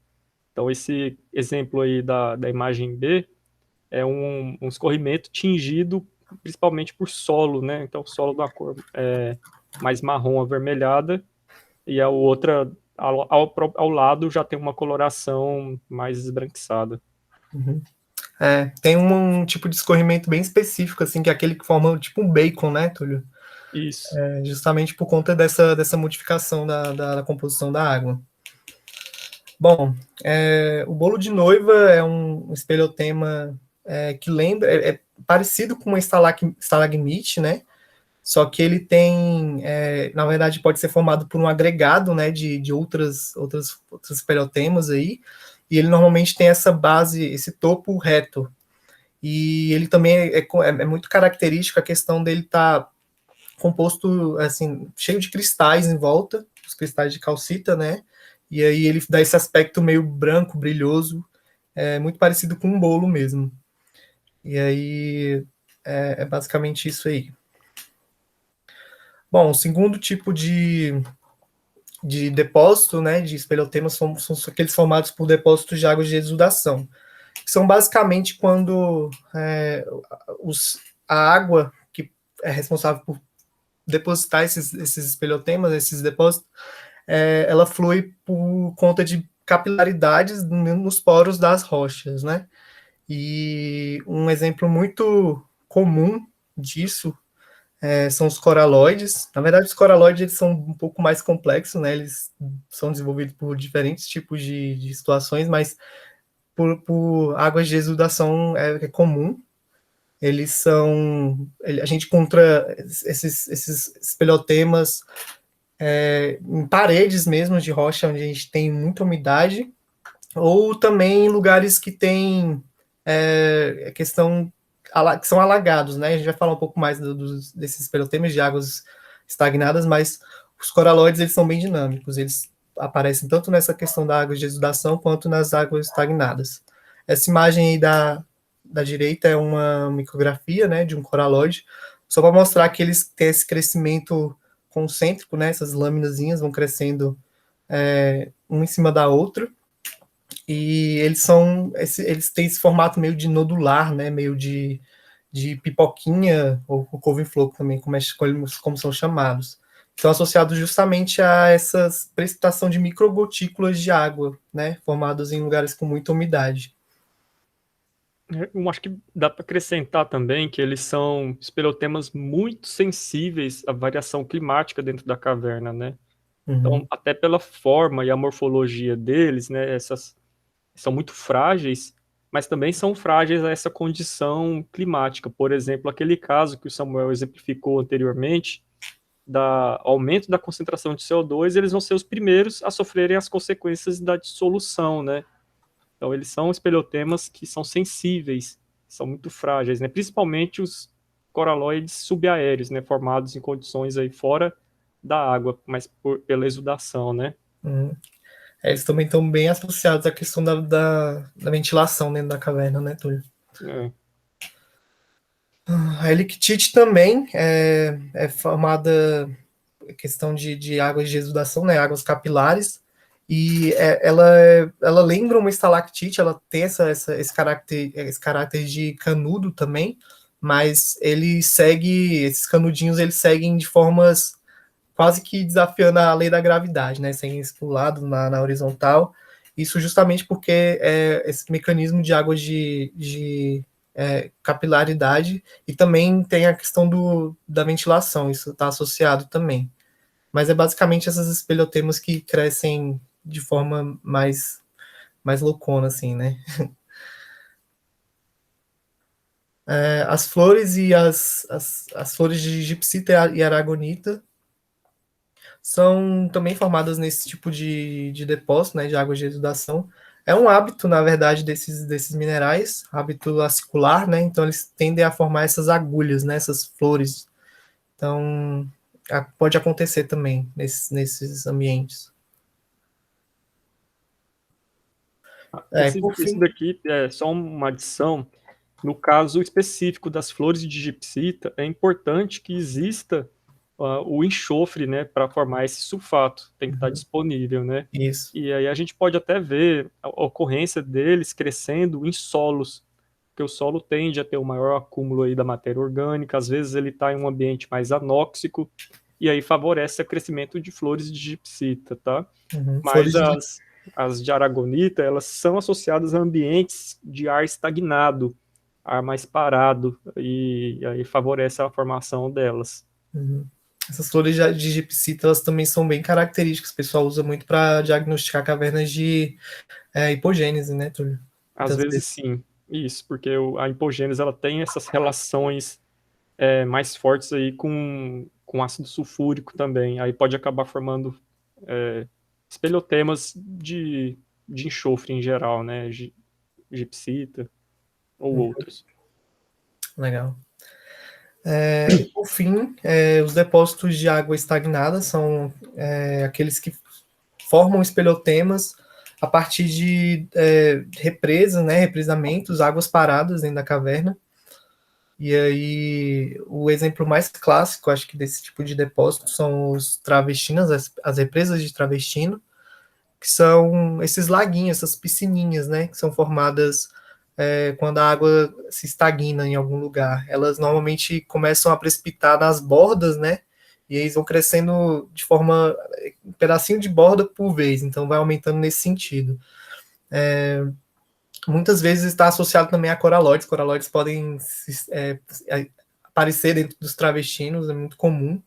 Então, esse exemplo aí da imagem B é um escorrimento tingido principalmente por solo, né? Então, o solo da cor mais marrom avermelhada e a outra ao lado já tem uma coloração mais esbranquiçada. Uhum. Tem um tipo de escorrimento bem específico, assim, que é aquele que forma tipo um bacon, né, Túlio? Isso. Justamente por conta dessa modificação da composição da água. Bom, o bolo de noiva é um espeleotema que lembra, é parecido com uma estalagmite, né? Só que ele tem, na verdade, pode ser formado por um agregado, né, de outros espeleotemas aí, e ele normalmente tem essa base, esse topo reto. E ele também é muito característico a questão dele estar composto, assim, cheio de cristais em volta, os cristais de calcita, né? E aí ele dá esse aspecto meio branco, brilhoso, muito parecido com um bolo mesmo. E aí é basicamente isso aí. Bom, o segundo tipo de depósito, né, de espeleotemas são aqueles formados por depósitos de águas de exudação, que são basicamente quando a água que é responsável por depositar esses espeleotemas, esses depósitos, ela flui por conta de capilaridades nos poros das rochas, né? E um exemplo muito comum disso são os coraloides. Na verdade, os coraloides eles são um pouco mais complexos, né? Eles são desenvolvidos por diferentes tipos de situações, mas por águas de exudação é comum. Eles são. A gente encontra esses espeleotemas em paredes mesmo de rocha, onde a gente tem muita umidade, ou também em lugares que tem questão que são alagados, né? A gente vai falar um pouco mais desses espeleotemas de águas estagnadas, mas os coraloides eles são bem dinâmicos, eles aparecem tanto nessa questão da água de exudação quanto nas águas estagnadas. Essa imagem aí da direita é uma micrografia, né, de um coraloide, só para mostrar que eles têm esse crescimento concêntrico, né? Essas laminazinhas vão crescendo uma em cima da outra, e eles têm esse formato meio de nodular, né? Meio de pipoquinha, ou couve-flor também, como são chamados. São associados justamente a essa precipitação de microgotículas de água, né? Formadas em lugares com muita umidade. Eu acho que dá para acrescentar também que eles são espeleotemas muito sensíveis à variação climática dentro da caverna, né? Então, Uhum. até pela forma e a morfologia deles, né, essas são muito frágeis, mas também são frágeis a essa condição climática. Por exemplo, aquele caso que o Samuel exemplificou anteriormente, da aumento da concentração de CO2, eles vão ser os primeiros a sofrerem as consequências da dissolução, né? Então, eles são espeleotemas que são sensíveis, são muito frágeis, né? Principalmente os coraloides subaéreos, né? Formados em condições aí fora da água, mas pela exudação, né? Uhum. Eles também estão bem associados à questão da ventilação dentro da caverna, né, Túlio? É. A elictite também é formada questão de águas de exudação, né, águas capilares, e ela lembra uma estalactite, ela tem esse caráter de canudo também, mas esses canudinhos eles seguem de formas quase que desafiando a lei da gravidade, né, seguem para o lado na horizontal, isso justamente porque esse mecanismo de águas de capilaridade, e também tem a questão da ventilação, isso está associado também. Mas é basicamente essas espeleotemas que crescem de forma mais loucona, assim, né? As flores e as flores de gipsita e aragonita são também formadas nesse tipo de depósito, né, de águas de exudação. É um hábito, na verdade, desses minerais, hábito acicular, né? Então eles tendem a formar essas agulhas, né, essas flores. Então pode acontecer também nesses ambientes. Esse, Por esse fim, daqui é só uma adição. No caso específico das flores de gipsita, é importante que exista o enxofre, né, para formar esse sulfato. Tem que estar disponível, né? isso. E aí a gente pode até ver a ocorrência deles crescendo em solos, porque o solo tende a ter um maior acúmulo aí da matéria orgânica, às vezes ele está em um ambiente mais anóxico, e aí favorece o crescimento de flores de gipsita, tá? Uhum. Mas Flores de. as de aragonita, elas são associadas a ambientes de ar estagnado, ar mais parado, e aí favorece a formação delas. Uhum. Essas flores de gipsita, elas também são bem características. O pessoal usa muito para diagnosticar cavernas de hipogênese, né, Túlio? Às Muitas vezes vezes. sim, isso, porque a hipogênese ela tem essas relações mais fortes aí com ácido sulfúrico também, aí pode acabar formando é, espeleotemas de enxofre em geral, né, gipsita ou outros. Legal. E por fim, os depósitos de água estagnada são aqueles que formam espelhotemas a partir de represas, né, represamentos, águas paradas dentro da caverna. E aí, o exemplo mais clássico, acho que desse tipo de depósito são os travestinos, as represas de Travestino, que são esses laguinhos, essas piscininhas, né, que são formadas quando a água se estagna em algum lugar. Elas normalmente começam a precipitar nas bordas, né, e eles vão crescendo de forma, um pedacinho de borda por vez, então vai aumentando nesse sentido. Muitas vezes está associado também a coralóides. Coralóides podem aparecer dentro dos travestinos, é muito comum,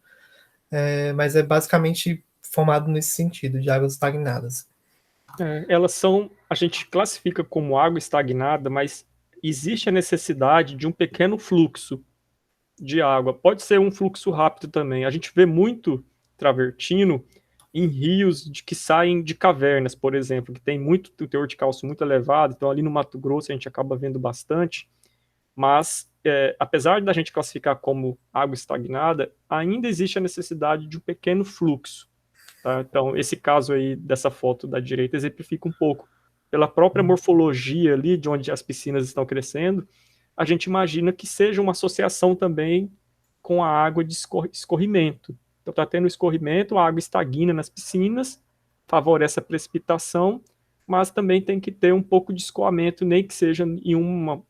mas é basicamente formado nesse sentido, de águas estagnadas. Elas são, a gente classifica como água estagnada, mas existe a necessidade de um pequeno fluxo de água. Pode ser um fluxo rápido também. A gente vê muito travertino em rios que saem de cavernas, por exemplo, que tem muito teor de cálcio muito elevado. Então, ali no Mato Grosso, a gente acaba vendo bastante. Mas, apesar da gente classificar como água estagnada, ainda existe a necessidade de um pequeno fluxo. Tá? Então, esse caso aí dessa foto da direita exemplifica um pouco. Pela própria morfologia ali, de onde as piscinas estão crescendo, a gente imagina que seja uma associação também com a água de escorrimento. Então, está tendo escorrimento, a água estagna nas piscinas, favorece a precipitação, mas também tem que ter um pouco de escoamento, nem que seja em um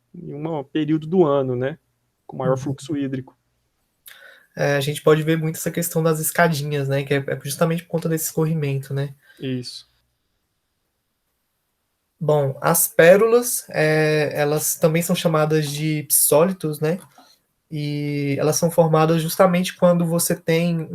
período do ano, né? Com maior fluxo hídrico. A gente pode ver muito essa questão das escadinhas, né? Que é justamente por conta desse escorrimento, né? Isso. Bom, as pérolas, elas também são chamadas de psólitos, né? E elas são formadas justamente quando você tem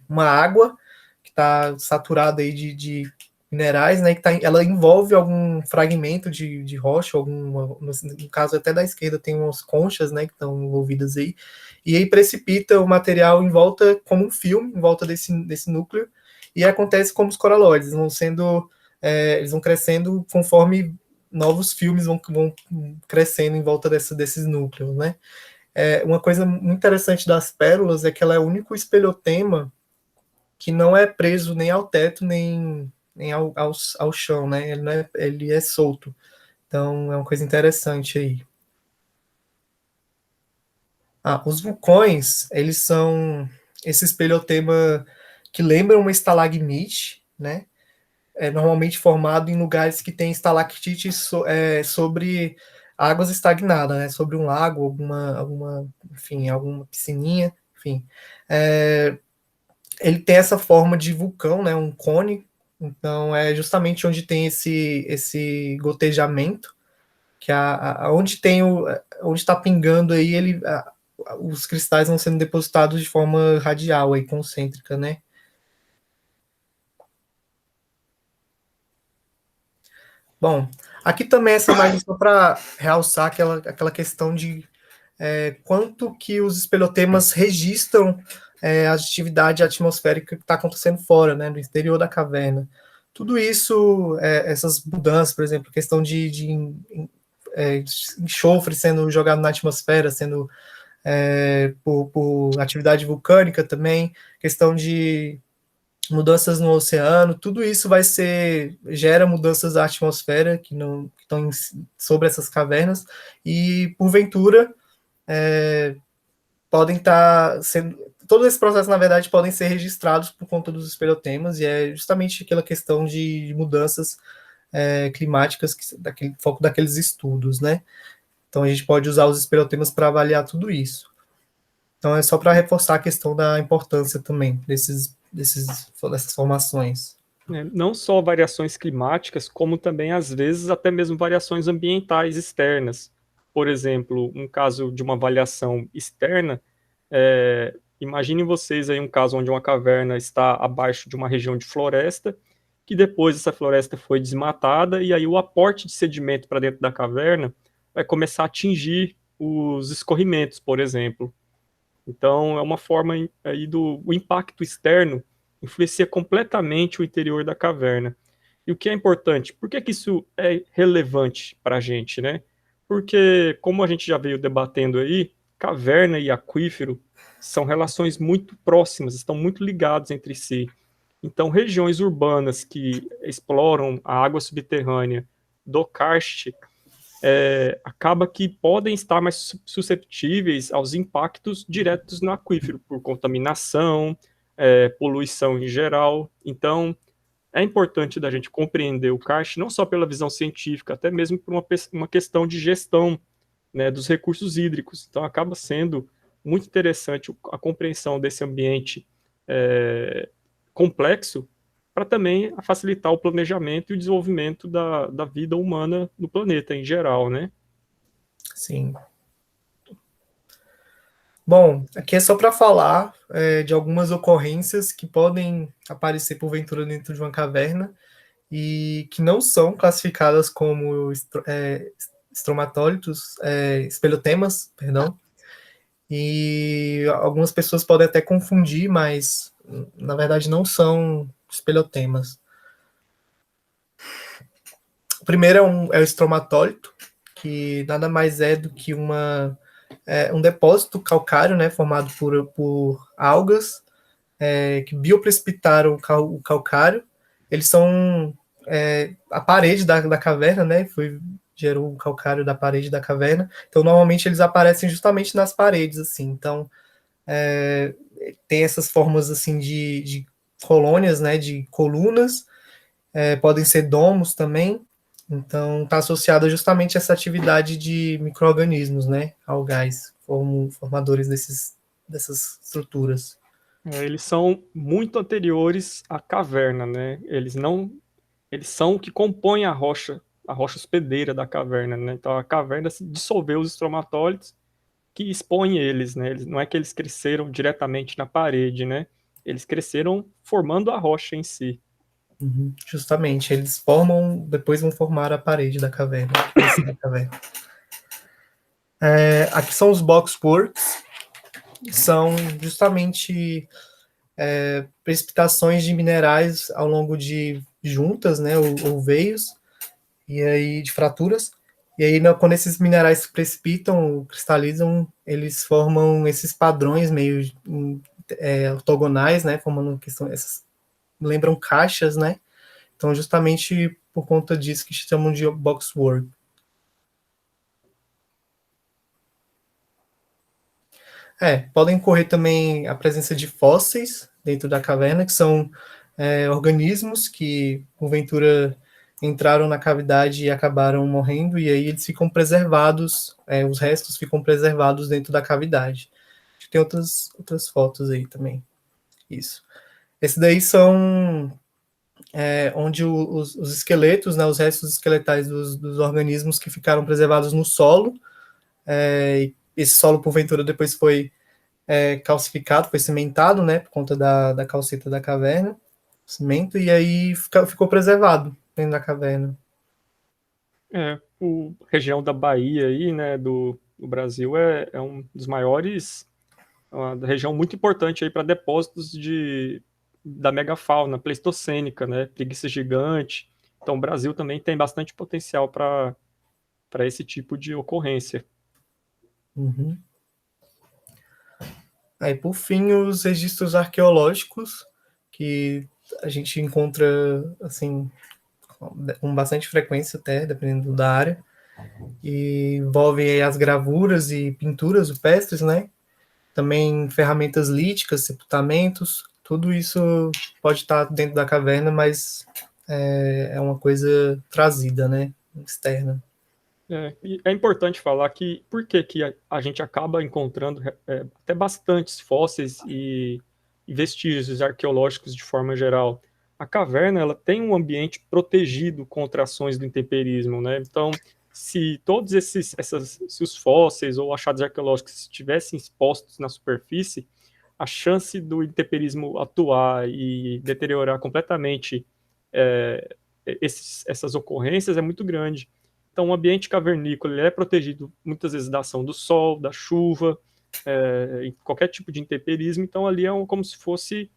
uma água que está saturada aí de minerais, né? Ela envolve algum fragmento de rocha, no caso até da esquerda tem umas conchas, né? Que estão envolvidas aí, e aí precipita o material em volta como um filme, em volta desse núcleo, e acontece como os coralóides, eles vão crescendo conforme novos filmes vão crescendo em volta desses núcleos, né? Uma coisa muito interessante das pérolas é que ela é o único espelhotema que não é preso nem ao teto, nem ao chão, né? Ele é solto. Então, é uma coisa interessante aí. Os vulcões, eles são esse espelhotema que lembra uma estalagmite, né? Normalmente formado em lugares que tem estalactite sobre águas estagnadas, né? Sobre um lago, enfim, alguma piscininha, enfim. Ele tem essa forma de vulcão, né? Um cone. Então é justamente onde tem esse gotejamento, que onde onde está pingando aí, os cristais vão sendo depositados de forma radial aí, concêntrica, né? Bom, aqui também essa imagem só para realçar aquela questão de quanto que os espeleotemas registram a atividade atmosférica que está acontecendo fora, né, no exterior da caverna. Tudo isso, essas mudanças, por exemplo, questão de enxofre sendo jogado na atmosfera, sendo por atividade vulcânica também, questão de mudanças no oceano, tudo isso gera mudanças da atmosfera que estão sobre essas cavernas, e porventura podem estar sendo. Todo esse processo, na verdade, podem ser registrados por conta dos espeleotemas, e é justamente aquela questão de mudanças climáticas, foco daqueles estudos, né? Então a gente pode usar os espeleotemas para avaliar tudo isso. Então é só para reforçar a questão da importância também dessas formações. Não só variações climáticas, como também, às vezes, até mesmo variações ambientais externas. Por exemplo, um caso de uma avaliação externa, imaginem vocês aí um caso onde uma caverna está abaixo de uma região de floresta, que depois essa floresta foi desmatada, e aí o aporte de sedimento para dentro da caverna vai começar a atingir os escorrimentos, por exemplo. Então, é uma forma aí o impacto externo influencia completamente o interior da caverna. E o que é importante? Por que isso é relevante para a gente, né? porque, como a gente já veio debatendo aí, caverna e aquífero são relações muito próximas, estão muito ligados entre si. Então, regiões urbanas que exploram a água subterrânea do karst acaba que podem estar mais susceptíveis aos impactos diretos no aquífero, por contaminação, poluição em geral. Então, é importante da gente compreender o karst não só pela visão científica, até mesmo por uma questão de gestão, né, dos recursos hídricos. Então, acaba sendo muito interessante a compreensão desse ambiente complexo, para também facilitar o planejamento e o desenvolvimento da vida humana no planeta em geral, né? Sim. Bom, aqui é só para falar de algumas ocorrências que podem aparecer porventura dentro de uma caverna e que não são classificadas como estromatólitos, espeleotemas, perdão. E algumas pessoas podem até confundir, mas na verdade não são espeleotemas. O primeiro é o estromatólito, que nada mais é do que um depósito calcário, né, formado por algas que bioprecipitaram o calcário. Eles são a parede da caverna, né, gerou o calcário da parede da caverna. Então, normalmente, eles aparecem justamente nas paredes, assim. Então, tem essas formas, assim, de colônias, né, de colunas, podem ser domos também. Então, está associada justamente a essa atividade de micro-organismos, né, algais, formadores dessas estruturas. Eles são muito anteriores à caverna, né? Eles são o que compõem a rocha hospedeira da caverna, né? Então a caverna se dissolveu os estromatólitos que expõem eles, né? Não é que eles cresceram diretamente na parede, né? Eles cresceram formando a rocha em si. Uhum. Justamente, eles depois vão formar a parede da caverna. Da caverna. Aqui são os boxworks, são justamente precipitações de minerais ao longo de juntas, né, ou veios, e aí de fraturas. E aí, quando esses minerais se precipitam, cristalizam, eles formam esses padrões meio ortogonais, né, formando lembram caixas, né? Então, justamente por conta disso que chamam de boxwork. Podem ocorrer também a presença de fósseis dentro da caverna, que são organismos que, porventura, entraram na cavidade e acabaram morrendo, e aí eles ficam preservados, os restos ficam preservados dentro da cavidade. Tem outras fotos aí também. Isso. Esses daí são onde os esqueletos, né, os restos esqueletais dos organismos que ficaram preservados no solo. Esse solo, porventura, depois foi calcificado, foi cimentado, né, por conta da calcita da caverna, cimento, e aí ficou preservado dentro da caverna. A região da Bahia aí, né, do Brasil é um dos maiores, uma região muito importante aí para depósitos da megafauna pleistocênica, né, preguiça gigante. Então, o Brasil também tem bastante potencial para esse tipo de ocorrência. Uhum. Aí, por fim, os registros arqueológicos, que a gente encontra, assim, com bastante frequência até, dependendo da área, e envolvem as gravuras e pinturas rupestres, né? Também ferramentas líticas, sepultamentos, tudo isso pode estar dentro da caverna, mas é uma coisa trazida, né? Externa. E é importante falar que por que a gente acaba encontrando até bastantes fósseis e vestígios arqueológicos de forma geral. A caverna ela tem um ambiente protegido contra ações do intemperismo, né? Então, se todos se os fósseis ou achados arqueológicos estivessem expostos na superfície, a chance do intemperismo atuar e deteriorar completamente essas ocorrências é muito grande. Então, o ambiente cavernícola ele é protegido muitas vezes da ação do sol, da chuva, qualquer tipo de intemperismo. Então, ali é como se fosse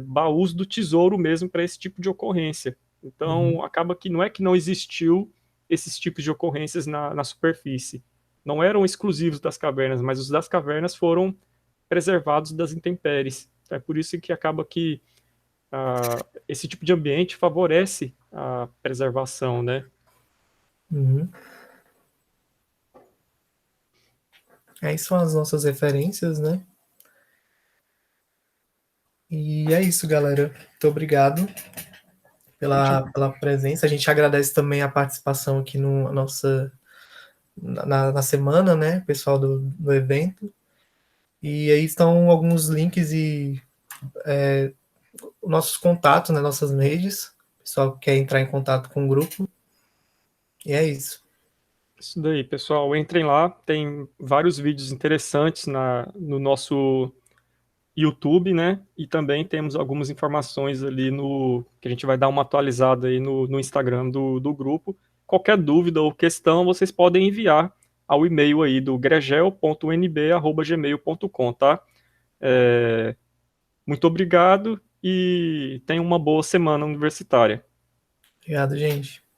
baús do tesouro mesmo para esse tipo de ocorrência. Então, acaba que não é que não existiu esses tipos de ocorrências na superfície. Não eram exclusivos das cavernas, mas os das cavernas foram preservados das intempéries. É por isso que acaba que esse tipo de ambiente favorece a preservação, né? Uhum. Aí são as nossas referências, né? E é isso, galera. Muito obrigado pela presença. A gente agradece também a participação aqui no nossa na semana, né? Pessoal do evento. E aí estão alguns links e nossos contatos, né? Nossas redes. O pessoal que quer entrar em contato com o grupo. E é isso. Isso daí, pessoal. Entrem lá, tem vários vídeos interessantes no nosso YouTube, né? E também temos algumas informações ali que a gente vai dar uma atualizada aí no Instagram do grupo. Qualquer dúvida ou questão, vocês podem enviar ao e-mail aí do gregel.nb@gmail.com, tá? Muito obrigado e tenham uma boa semana universitária. Obrigado, gente.